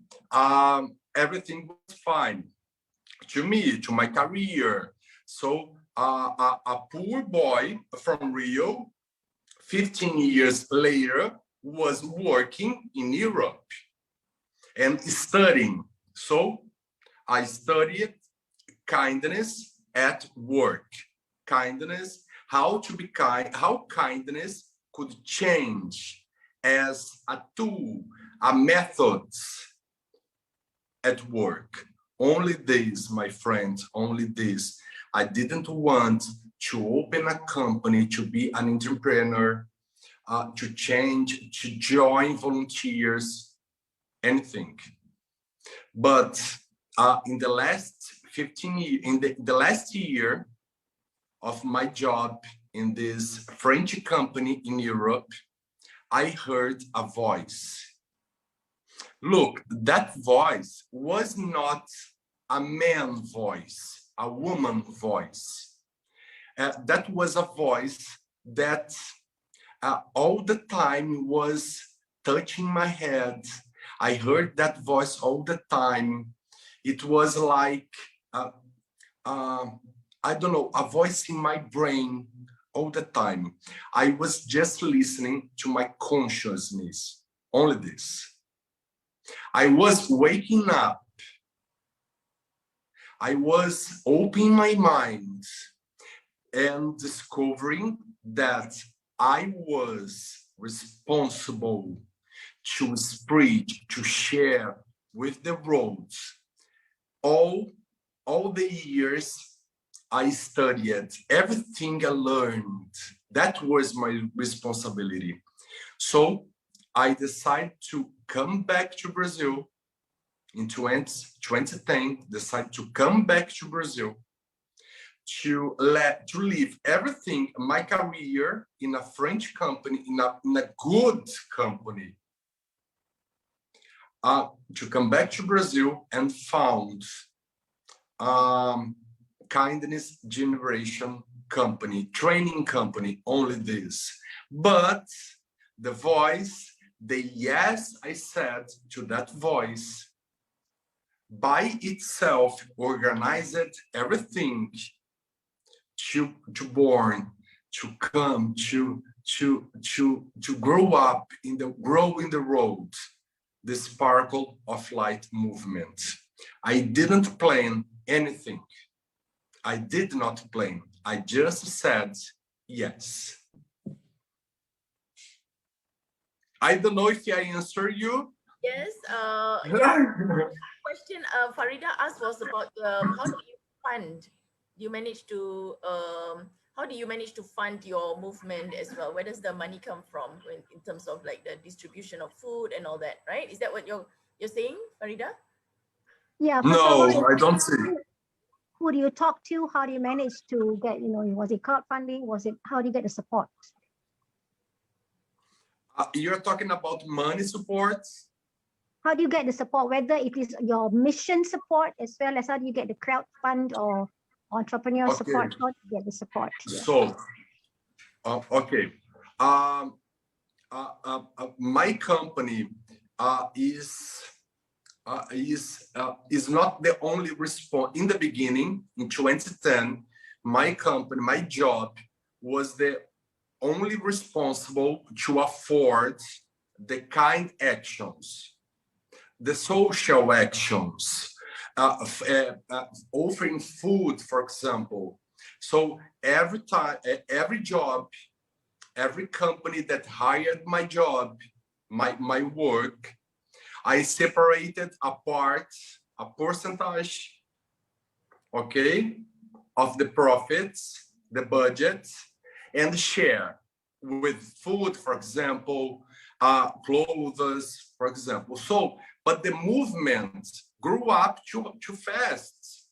everything was fine to me, to my career. So a poor boy from Rio, 15 years later, was working in Europe and studying. So I studied kindness at work. Kindness, how to be kind, how kindness could change as a tool, a method at work. Only this, my friends, only this. I didn't want to open a company, to be an entrepreneur, to change, to join volunteers, anything. But in the last 15 years, in the last year of my job in this French company in Europe, I heard a voice. Look, that voice was not a man voice, a woman voice. That was a voice that all the time was touching my head. I heard that voice all the time. It was like, I don't know, a voice in my brain all the time. I was just listening to my consciousness, only this. I was waking up. I was opening my mind and discovering that I was responsible to spread, to share with the world all the years I studied, everything I learned. That was my responsibility. So I decided to come back to Brazil in 2010, decided to come back to Brazil to leave everything, my career in a French company, in a good company, to come back to Brazil and found kindness generation company, training company, only this. But the voice, the yes I said to that voice, by itself organized everything to born, to come, to grow up, grow in the road. the Sparkle of Light movement. I didn't plan anything. I did not plan. I just said yes. I don't know if I answer you. Yes. Yeah. Question Farida asked was about how do you fund? You manage to how do you manage to fund your movement as well? Where does the money come from in terms of like the distribution of food and all that, right? Is that what you're saying, Farida? Yeah. No, I don't see. Who do you talk to? How do you manage to get, was it crowdfunding? How do you get the support? You're talking about money support? How do you get the support? Whether it is your mission support as well as how do you get the crowd fund or entrepreneur support? How do you get the support? Yeah. So, okay. My company is not the only response. In the beginning, in 2010, my company, my job was the only responsible to afford the kind actions, the social actions, offering food, for example. So every time, every job, every company that hired my job, my work, I separated apart a percentage, okay, of the profits, the budget, and share with food, for example, clothes, for example. So, but the movement grew up too fast.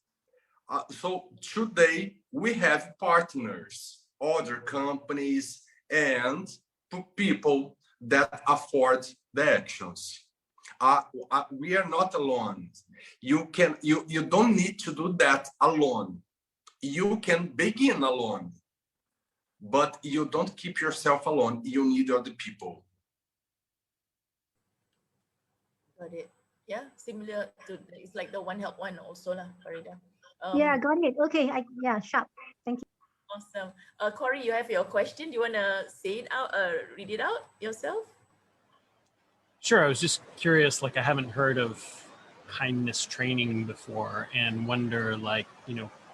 So today we have partners, other companies, and people that afford the actions. We are not alone. You don't need to do that alone. You can begin alone, but you don't keep yourself alone. You need other people. Got it. Yeah, similar to, it's like the One Help One also lah, Farida. Yeah, got it. Okay, yeah, sharp. Thank you. Awesome. Corey, you have your question. Do you want to say it out, read it out yourself? Sure. I was just curious, like I haven't heard of kindness training before and wonder, like,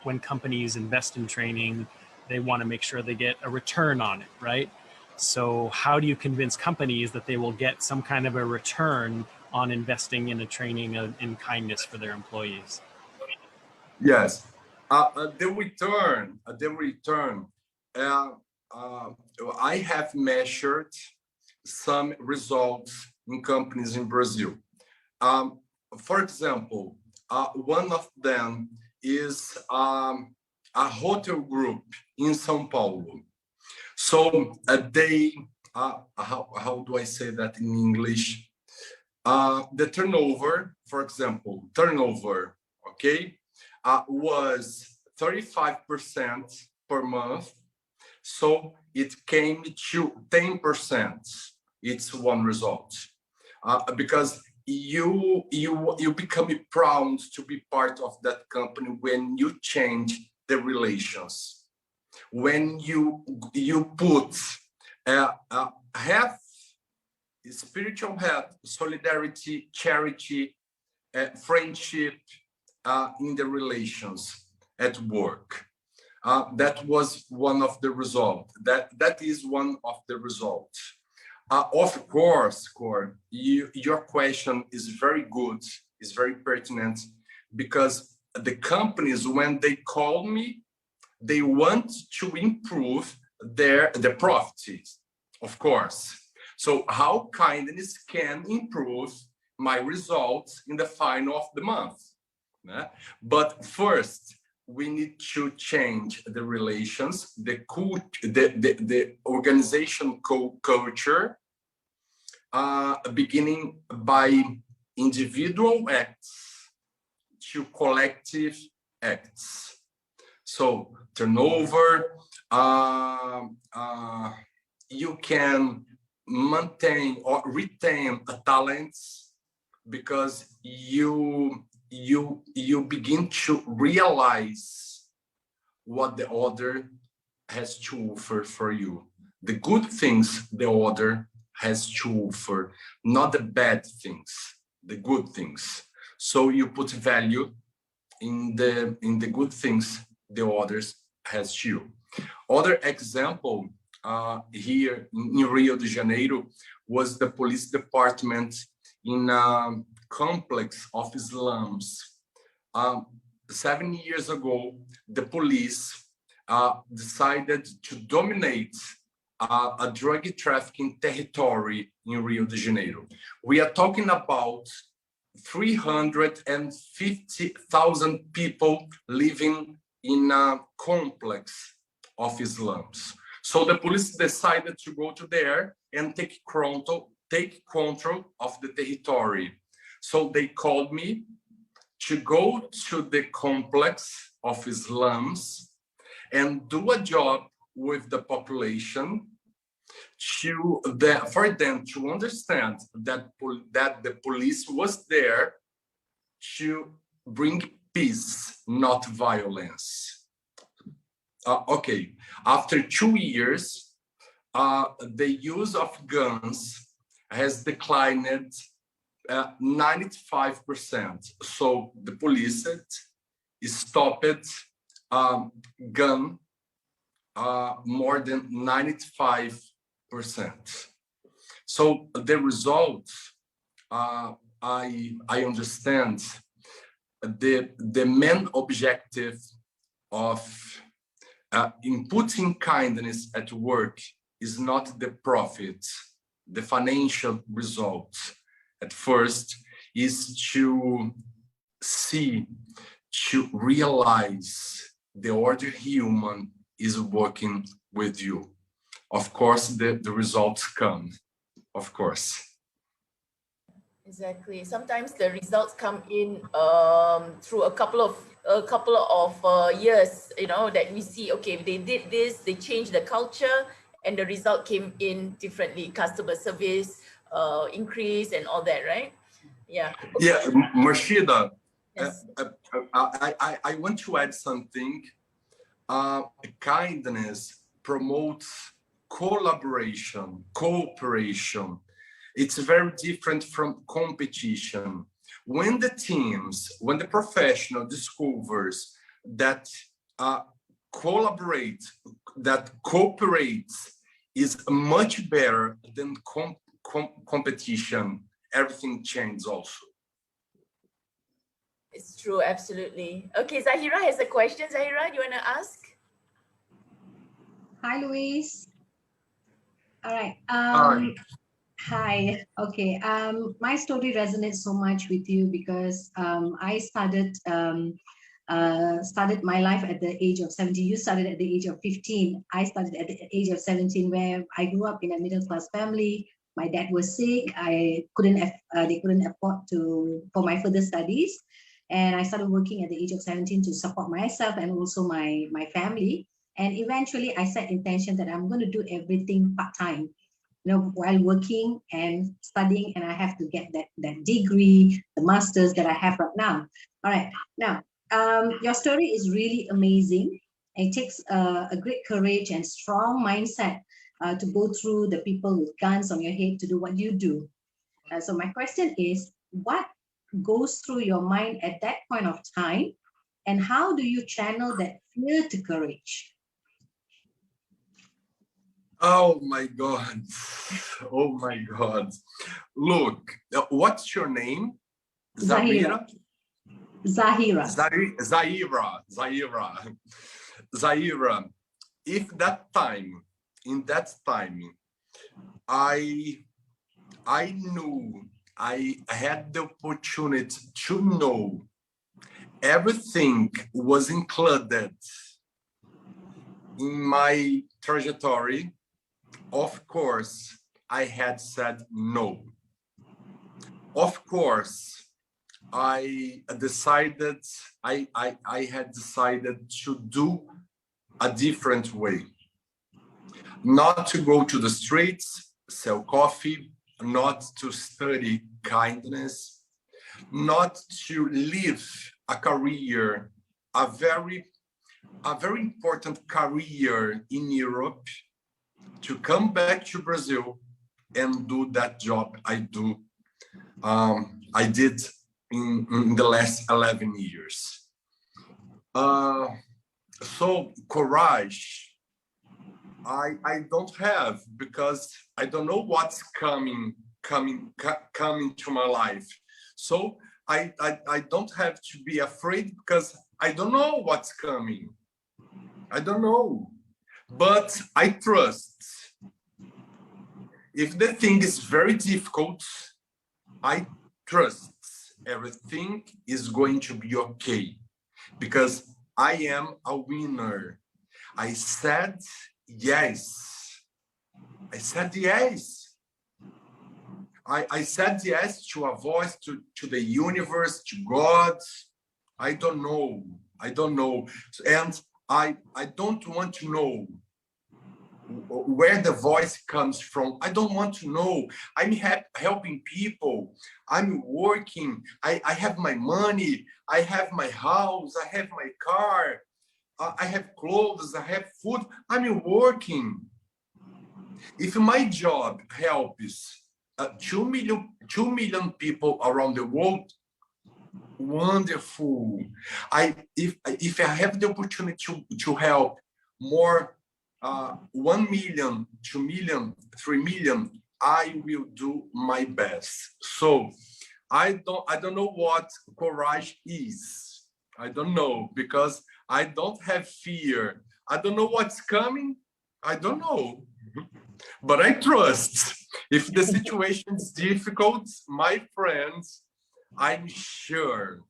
when companies invest in training, they want to make sure they get a return on it, right? So how do you convince companies that they will get some kind of a return on investing in a training in kindness for their employees? Yes, the return. I have measured some results in companies in Brazil. For example, one of them is a hotel group in São Paulo. So they, how do I say that in English? The turnover, for example, okay, was 35% per month. So it came to 10%. It's one result. Because you become proud to be part of that company when you change the relations. When you put spiritual health, solidarity, charity, friendship in the relations at work. That was one of the results. That is one of the results. Of course, Cor, your question is very good, is very pertinent, because the companies, when they call me, they want to improve the profits, of course. So how kindness can improve my results in the final of the month? But first, we need to change the relations, the organization culture, beginning by individual acts to collective acts. So turnover, you can maintain or retain talents because you begin to realize what the other has to offer for you, the good things the other has to offer, not the bad things, the good things. So you put value in the good things the others has too. Other example here in Rio de Janeiro was the police department in a complex of slums. 7 years ago, the police decided to dominate a drug trafficking territory in Rio de Janeiro. We are talking about 350,000 people living in a complex of slums. So the police decided to go to there and take control of the territory. So they called me to go to the complex of slums and do a job with the population for them to understand that the police was there to bring peace, not violence. Okay, after 2 years, the use of guns has declined 95%. So the police stopped gun more than 95%. So the result, I understand the main objective of inputting kindness at work is not the profit, the financial result. At first is to see, to realize the other human is working with you. Of course, the results come, of course. Exactly. Sometimes the results come in through a couple of years, you know, that we see, okay, they did this, they changed the culture, and the result came in differently. Customer service increase and all that, right? Yeah. Okay. Yeah, Marshida, Yes. I want to add something. Kindness promotes collaboration, cooperation. It's very different from competition. When the professional discovers that cooperate is much better than competition, everything changes also. It's true, absolutely. Okay, Zahira has a question. Zahira, you want to ask? Hi, Luiz. All right. Hi. Okay. My story resonates so much with you because I started my life at the age of 17. You started at the age of 15. I started at the age of 17, where I grew up in a middle-class family. My dad was sick. They couldn't afford for my further studies, and I started working at the age of 17 to support myself and also my family. And eventually, I set intention that I'm going to do everything part-time, you know, while working and studying, and I have to get that degree, the master's that I have right now. All right, now your story is really amazing. It takes a great courage and strong mindset to go through the people with guns on your head to do what you do. So my question is, what goes through your mind at that point of time, and how do you channel that fear to courage? Oh my God. Oh my God. Look, what's your name? Zahira. Zahira. Zahira. If in that time, I knew, I had the opportunity to know everything was included in my trajectory, of course, I had said no. Of course, I had decided to do a different way. Not to go to the streets, sell coffee, not to study kindness, not to live a career, a very important career in Europe, to come back to Brazil, and do that job I do. I did in the last 11 years. So courage, I don't have, because I don't know what's coming to my life. So I don't have to be afraid, because I don't know what's coming. I don't know, but I trust. If the thing is very difficult, I trust everything is going to be okay, because I am a winner. I said yes. I said yes. I said yes to a voice, to the universe, to God. I don't know. I don't know. And I don't want to know where the voice comes from. I don't want to know. I'm helping people. I'm working. I have my money. I have my house. I have my car. I have clothes. I have food. I'm working. If my job helps 2 million people around the world, wonderful. If I have the opportunity to help more, 1 million, 2 million, 3 million, I will do my best. So I don't know what courage is. I don't know, because I don't have fear. I don't know what's coming. I don't know. But I trust. If the situation is difficult, my friends, I'm sure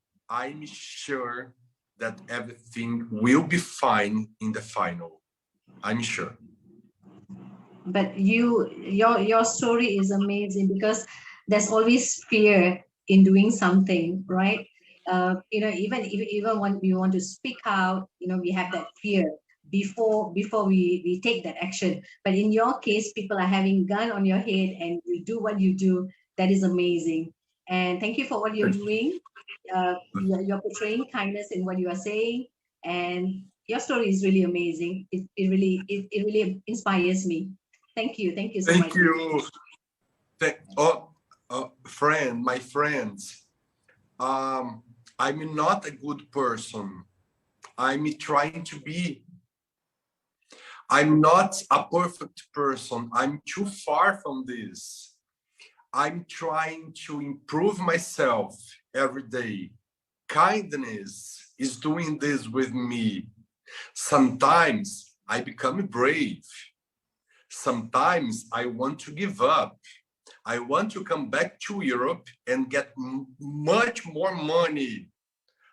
that everything will be fine in the final. I'm sure. But your story is amazing, because there's always fear in doing something, right? Even when we want to speak out, we have that fear before we take that action. But in your case, people are having gun on your head, and you do what you do. That is amazing. And thank you for what you're doing. You're portraying kindness in what you are saying, and your story is really amazing. It really inspires me. Thank you so much. Thank you. My friends, I'm not a good person. I'm trying to be. I'm not a perfect person. I'm too far from this. I'm trying to improve myself every day. Kindness is doing this with me. Sometimes I become brave. Sometimes I want to give up. I want to come back to Europe and get much more money.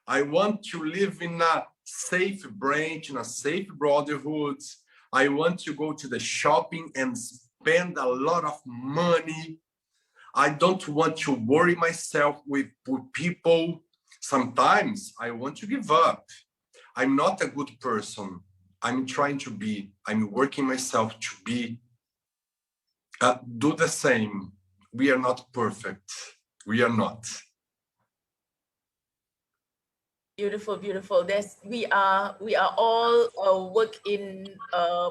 I want to live in a safe branch, in a safe brotherhood. I want to go to the shopping and spend a lot of money. I don't want to worry myself with people. Sometimes I want to give up. I'm not a good person. I'm trying to be. I'm working myself to be. Do the same. We are not perfect. We are not. Beautiful, beautiful. We are all a work in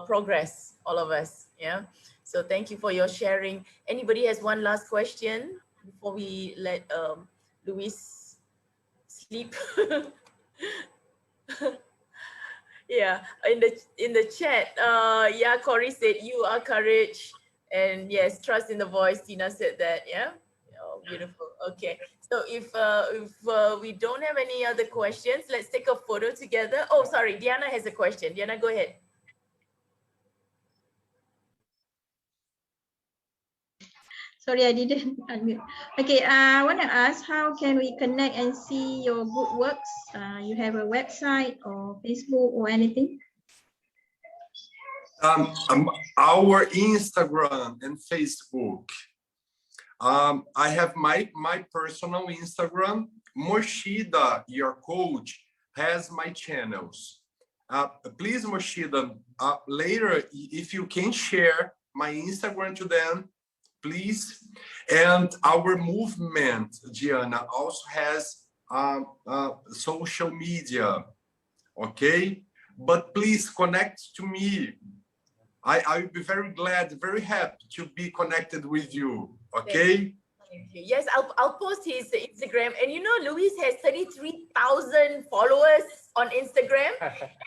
progress, all of us. Yeah. So thank you for your sharing. Anybody has one last question before we let Luiz sleep? Yeah, in the chat, yeah, Corey said you are courage, and yes, trust in the voice. Tina said that. Yeah. Oh, beautiful. Okay. So if we don't have any other questions, let's take a photo together. Oh, sorry, Diana has a question. Diana, go ahead. Sorry, I didn't unmute. Okay, I want to ask, how can we connect and see your good works? You have a website or Facebook or anything? Our Instagram and Facebook. I have my personal Instagram. Moshida, your coach, has my channels. Please, Moshida, later, if you can share my Instagram to them, please. And our movement, Diana, also has social media, okay? But please connect to me. I'll be very glad, very happy to be connected with you. Okay. Thank you. Yes, I'll post his Instagram. And you know, Luiz has 33,000 followers on Instagram.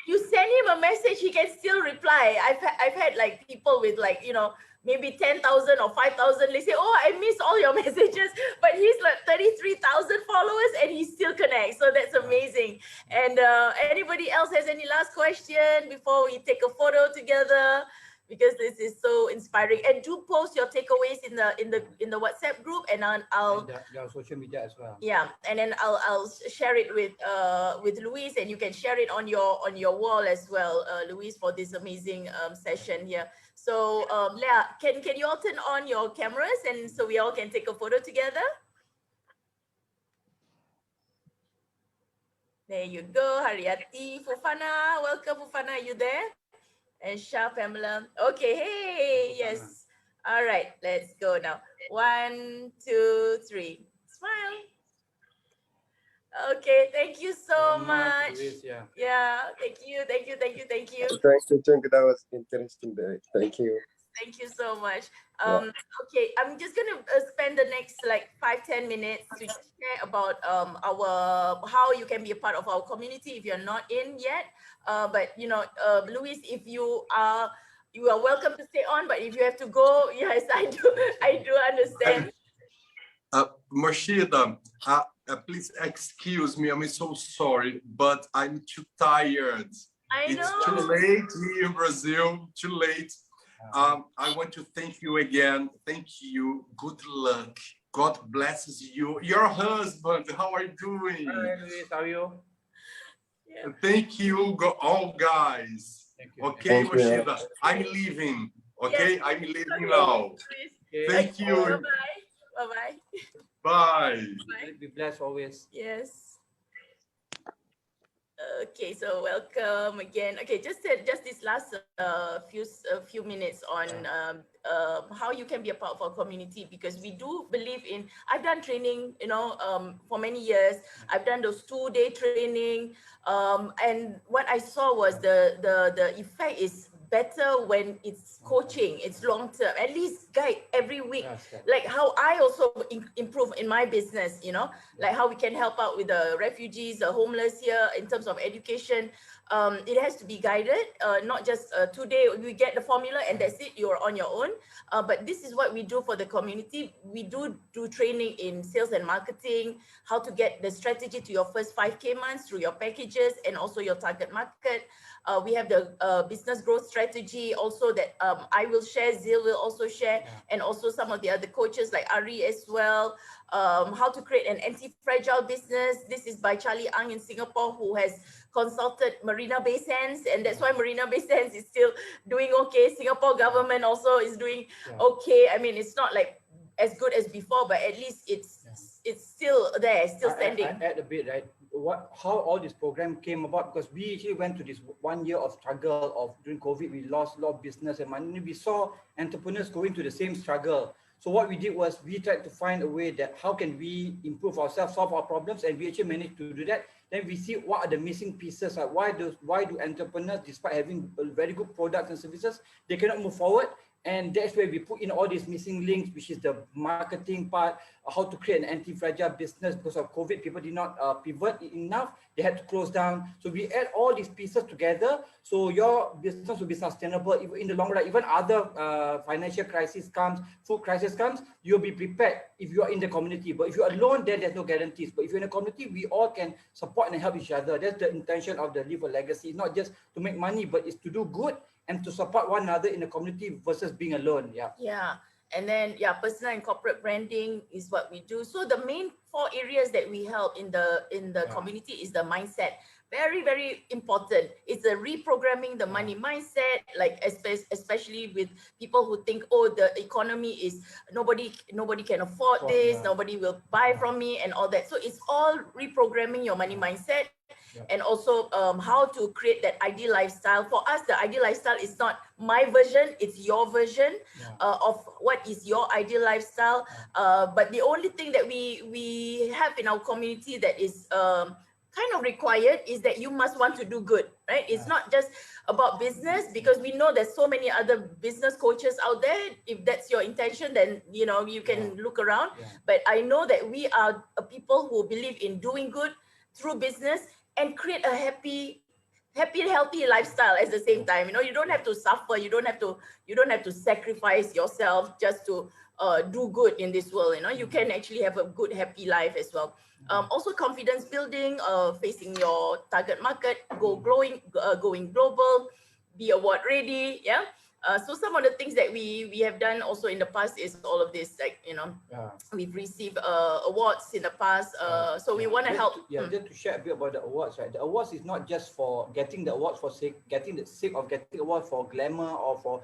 You send him a message, he can still reply. I've had like people with like, you know, maybe 10,000 or 5,000. They say, oh, I missed all your messages, but he's like 33,000 followers and he still connects. So that's amazing. And anybody else has any last question before we take a photo together? Because this is so inspiring. And do post your takeaways in the WhatsApp group, and I'll your social media as well. Yeah, and then I'll share it with Luiz, and you can share it on your wall as well, Luiz, for this amazing session here. So Leah, can you all turn on your cameras and so we all can take a photo together? There you go, Haryati, Fufana, welcome Fufana, are you there? And Shah Pamela. Okay, hey, yes. All right, let's go now. 1, 2, 3. Smile. Okay, thank you so much. Yeah, thank you. Thank you. That was interesting. Thank you. Thank you so much. Okay, I'm just gonna spend the next like 5-10 minutes to share about how you can be a part of our community if you're not in yet. But you know, Luiz, if you are welcome to stay on. But if you have to go, yes, I do understand. Moshida, please excuse me. I'm so sorry, but I'm too tired. It's too late here in Brazil. Too late. I want to thank you again. Thank you. Good luck. God blesses you. Your husband, how are you doing? Hi, Luiz, how are you? Yeah. Thank you, all guys. Thank you. Okay, Moshida, I'm leaving. Okay, yes, I'm leaving now. Okay. Thank you. Bye-bye. Bye-bye. Bye. Be blessed always. Yes. Okay, so welcome again. Okay, just this last few minutes on how you can be a part of our community, because we do believe in. I've done training, you know, for many years. I've done those 2-day training, and what I saw was the effect is better when it's coaching, it's long term, at least guide every week, like how I also improve in my business, you know, like how we can help out with the refugees, the homeless here in terms of education. It has to be guided, not just today we get the formula and that's it, you're on your own. But this is what we do for the community. We do training in sales and marketing, how to get the strategy to your first 5K months through your packages and also your target market. We have the business growth strategy also that I will share, Zil will also share, and also some of the other coaches like Ari as well. How to create an anti-fragile business. This is by Charlie Ang in Singapore, who has consulted Marina Bay Sands, and that's why Marina Bay Sands is still doing okay. Singapore government also is doing okay. I mean, it's not like as good as before, but at least it's still there, still standing. I add a bit, right? How all this program came about, because we actually went to this 1 year of struggle of during COVID. We lost a lot of business and money. We saw entrepreneurs going through the same struggle. So what we did was we tried to find a way that how can we improve ourselves, solve our problems, and we actually managed to do that. Then we see what are the missing pieces. Like why do entrepreneurs, despite having very good products and services, they cannot move forward? And that's where we put in all these missing links, which is the marketing part, how to create an anti-fragile business. Because of COVID, people did not pivot enough. They had to close down. So we add all these pieces together. So your business will be sustainable in the long run. Even other financial crisis comes, food crisis comes, you'll be prepared if you are in the community. But if you're alone, then there's no guarantees. But if you're in a community, we all can support and help each other. That's the intention of the Leave a Legacy. It's not just to make money, but it's to do good and to support one another in the community versus being alone. Yeah. And then personal and corporate branding is what we do. So the main 4 areas that we help in the community is the mindset. Very, very important. It's a reprogramming the money mindset, like especially with people who think, oh, the economy is nobody can afford this, nobody will buy from me and all that. So it's all reprogramming your money mindset. And also how to create that ideal lifestyle. For us, the ideal lifestyle is not my version, it's your version of what is your ideal lifestyle. But the only thing that we have in our community that is kind of required is that you must want to do good, right? It's not just about business, because we know there's so many other business coaches out there. If that's your intention, then you know you can look around. But I know that we are a people who believe in doing good through business and create a happy, healthy lifestyle at the same time. You know, you don't have to suffer, you don't have to sacrifice yourself just to do good in this world. You know, you can actually have a good, happy life as well. Also confidence building, facing your target market, going global, be award ready. Yeah. So some of the things that we have done also in the past is all of this, like, you know, we've received awards in the past. So we want to help. Just to share a bit about the awards, right? The awards is not just for getting the awards for getting the sake of getting awards for glamour or for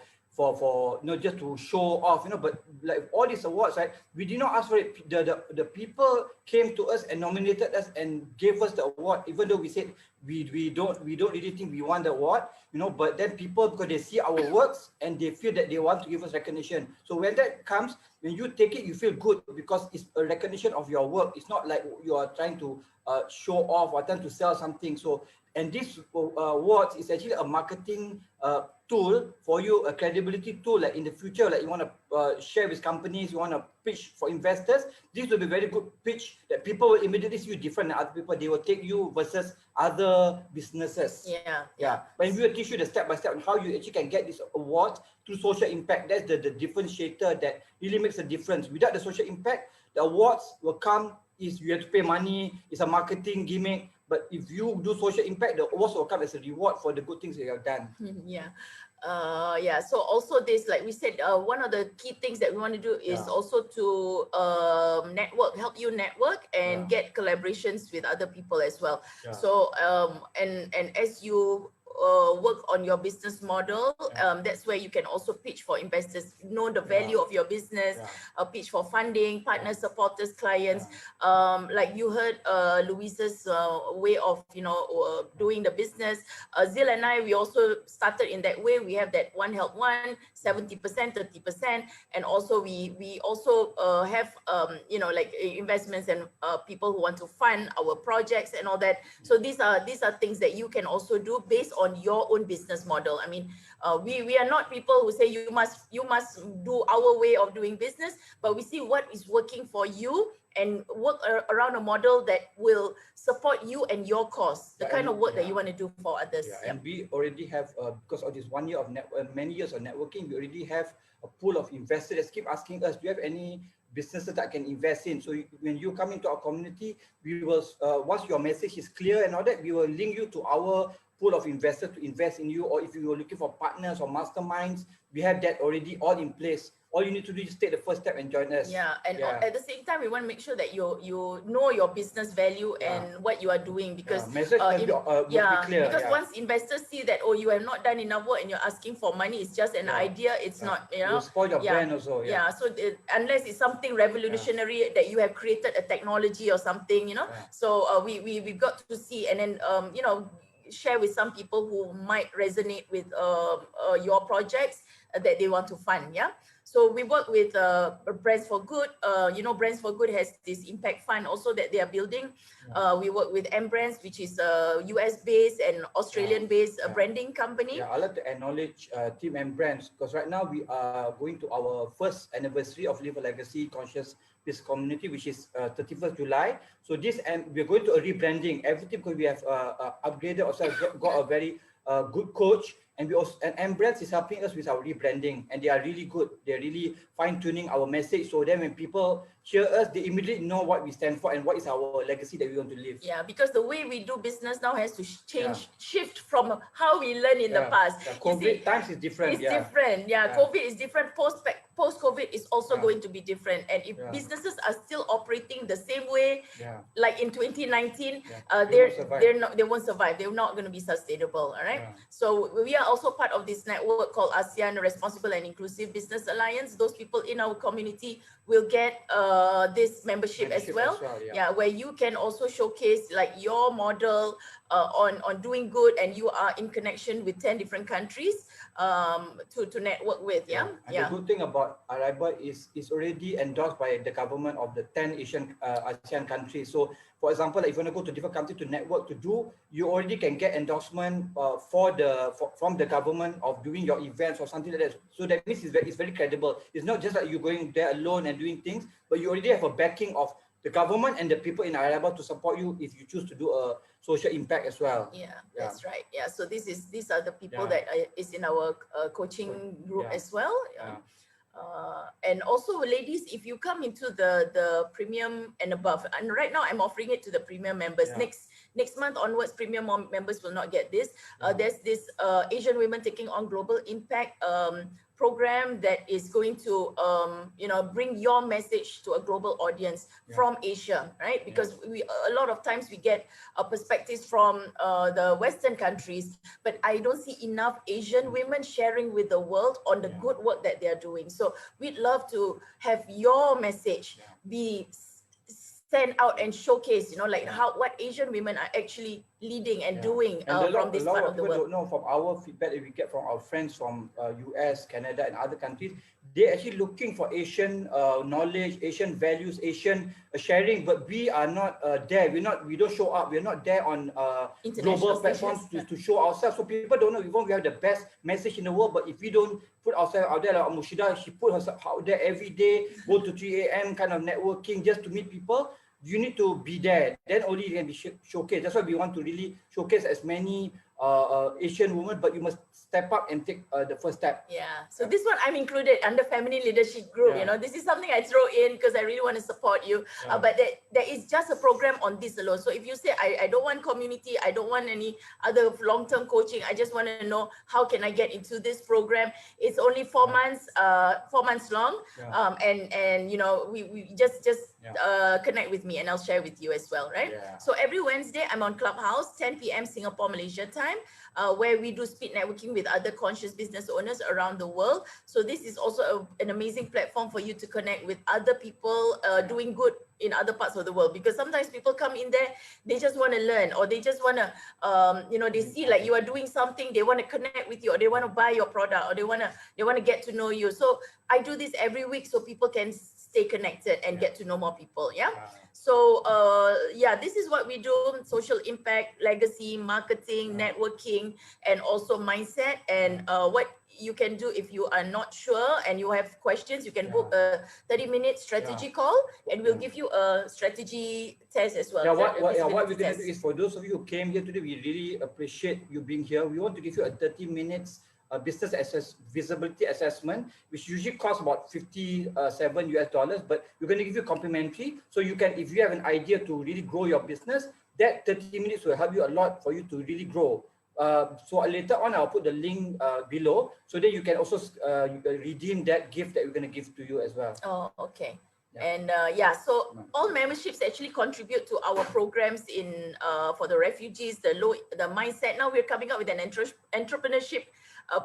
just to show off, but like all these awards, right? We did not ask for it. The people came to us and nominated us and gave us the award, even though we said we don't really think we want the award, but then people, because they see our works and they feel that they want to give us recognition. So when that comes, when you take it, you feel good because it's a recognition of your work. It's not like you are trying to show off or trying to sell something. So, and this awards is actually a marketing tool for you, a credibility tool. Like in the future, like you want to share with companies, you want to pitch for investors, this will be very good pitch that people will immediately see you different than other people. They will take you versus other businesses. Yeah. But we will teach you the step by step on how you actually can get this award through social impact. That's the differentiator that really makes a difference. Without the social impact, the awards will come, is you have to pay money, it's a marketing gimmick. But if you do social impact, the awards will come as a reward for the good things that you have done. So also this, like we said, one of the key things that we want to do is also to help you network and get collaborations with other people as well. So and as you work on your business model, that's where you can also pitch for investors, know the value of your business, pitch for funding, partners, supporters, clients. Like you heard Luiz's way of doing the business. Zil and I, we also started in that way. We have that one help one, 70%, 30%, and also we also have like investments and people who want to fund our projects and all that. So these are things that you can also do based on your own business model. I mean, we are not people who say you must do our way of doing business, but we see what is working for you and work around a model that will support you and your cause, the kind of work that you want to do for others. And we already have, because of this 1 year of many years of networking, we already have a pool of investors that keep asking us, do you have any businesses that I can invest in? So when you come into our community, we will, once your message is clear and all that, we will link you to our pool of investors to invest in you. Or if you are looking for partners or masterminds, we have that already all in place. All you need to do is take the first step and join us. At the same time, we want to make sure that you know your business value and what you are doing, because message be clear. Because once investors see that, oh, you have not done enough work and you're asking for money, it's just an idea, it's not, it will spoil your brand also. So unless it's something revolutionary that you have created a technology or something, so we've got to see, and then share with some people who might resonate with your projects that they want to fund. So we work with Brands for Good. Brands for Good has this impact fund also that they are building. We work with M Brands, which is a US-based and Australian-based branding company. I'd like to acknowledge Team M Brands, because right now we are going to our first anniversary of Live a Legacy Conscious Business Community, which is 31st July. So this, and we're going to a rebranding everything, because we have upgraded ourselves, got a very good coach. And we also, and M Brands is helping us with our rebranding, and they are really good. They're really fine-tuning our message, so then when people hear us, they immediately know what we stand for and what is our legacy that we want to live. Because the way we do business now has to shift from how we learned in the past. COVID times is different. It's different. COVID is different. Post-COVID is also going to be different. And if businesses are still operating the same way, like in 2019, they won't survive. They're not going to be sustainable. All right. So we are also part of this network called ASEAN Responsible and Inclusive Business Alliance. Those people in our community will get this membership as well. Where you can also showcase like your model on doing good, and you are in connection with 10 different countries to network with. And the good thing about ARIBA is already endorsed by the government of the 10 ASEAN countries. So For example, like if you want to go to different countries to network to do, you already can get endorsement from the government of doing your events or something like that. So that means it's very credible. It's not just like you going there alone and doing things, but you already have a backing of the government and the people in Araba to support you if you choose to do a social impact as well. Yeah, that's right. Yeah, so these are the people Yeah. that is in our coaching group Yeah. as well. Yeah. And also, ladies, if you come into the premium and above, and right now I'm offering it to the premium members. Yeah. Next month onwards, premium members will not get this. There's this Asian Women Taking on Global Impact program that is going to bring your message to a global audience from Asia, right? Because a lot of times we get perspectives from the Western countries, but I don't see enough Asian women sharing with the world on the good work that they're doing. So we'd love to have your message be sent out and showcase, like what Asian women are actually leading and doing from this part of the world. Don't know from our feedback that we get from our friends from US, Canada, and other countries. They're actually looking for Asian knowledge, Asian values, Asian sharing, but we are not there. We don't show up. We're not there on global platforms to show ourselves. So people don't know even we have the best message in the world, but if we don't put ourselves out there, like Mushida, she put herself out there every day, go to 3 a.m. kind of networking just to meet people. You need to be there. Then only you can be showcased. That's why we want to really showcase as many Asian women, but you must step up and take the first step. Yeah. So this one I'm included under Feminine Leadership Group. This is something I throw in because I really want to support you. But there is just a program on this alone. So if you say I don't want community, I don't want any other long-term coaching, I just want to know how can I get into this program. It's only 4 months, 4 months long. And we just connect with me and I'll share with you as well, right? So every Wednesday I'm on Clubhouse, 10 p.m. Singapore, Malaysia time, where we do speed networking with other conscious business owners around the world. So this is also an amazing platform for you to connect with other people doing good in other parts of the world, because sometimes people come in there, they just want to learn, or they just want to they see like you are doing something, they want to connect with you, or they want to buy your product, or they want to get to know you. So I do this every week so people can stay connected and get to know more people. So this is what we do: social impact, legacy, marketing, networking, and also mindset. And what you can do if you are not sure and you have questions, you can book a 30-minute strategy call, and we'll give you a strategy test as well. What we're going to do is, for those of you who came here today, we really appreciate you being here. We want to give you a 30 minutes business visibility assessment, which usually costs about $57 US, but we're going to give you complimentary. So you can, if you have an idea to really grow your business, that 30 minutes will help you a lot for you to really grow. So later on, I'll put the link below, so that you can also you can redeem that gift that we're going to give to you as well. Oh, okay. And so all memberships actually contribute to our programs in for the refugees, the mindset. Now we're coming up with an entrepreneurship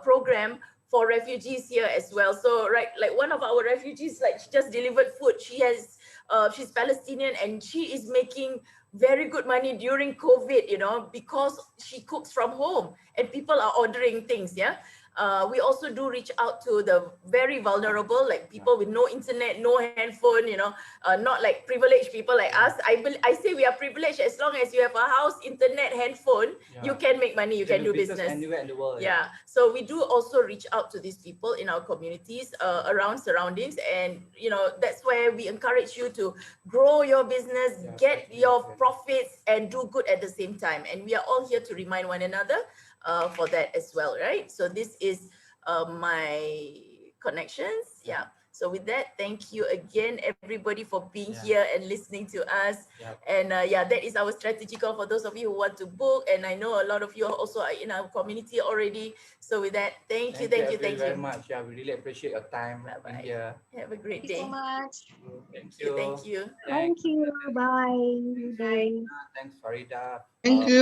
program for refugees here as well. So like one of our refugees, like she just delivered food. She has she's Palestinian and she is making very good money during COVID, because she cooks from home and people are ordering things. We also do reach out to the very vulnerable, like people with no internet, no handphone, not like privileged people like us. I say we are privileged as long as you have a house, internet, handphone, you can make money, you can do business anywhere in the world. So we do also reach out to these people in our communities around surroundings, and that's where we encourage you to grow your business, get your profits, and do good at the same time. And we are all here to remind one another for that as well, right? So this is my connections. So with that, thank you again, everybody, for being here and listening to us. And that is our strategy call for those of you who want to book. And I know a lot of you also are in our community already. So with that, thank you very much. We really appreciate your time. Bye-bye. Have a great day. Thank you so much. Thank you. Thank you. Thank you. Bye. Good day. Thanks, Farida. Thank you.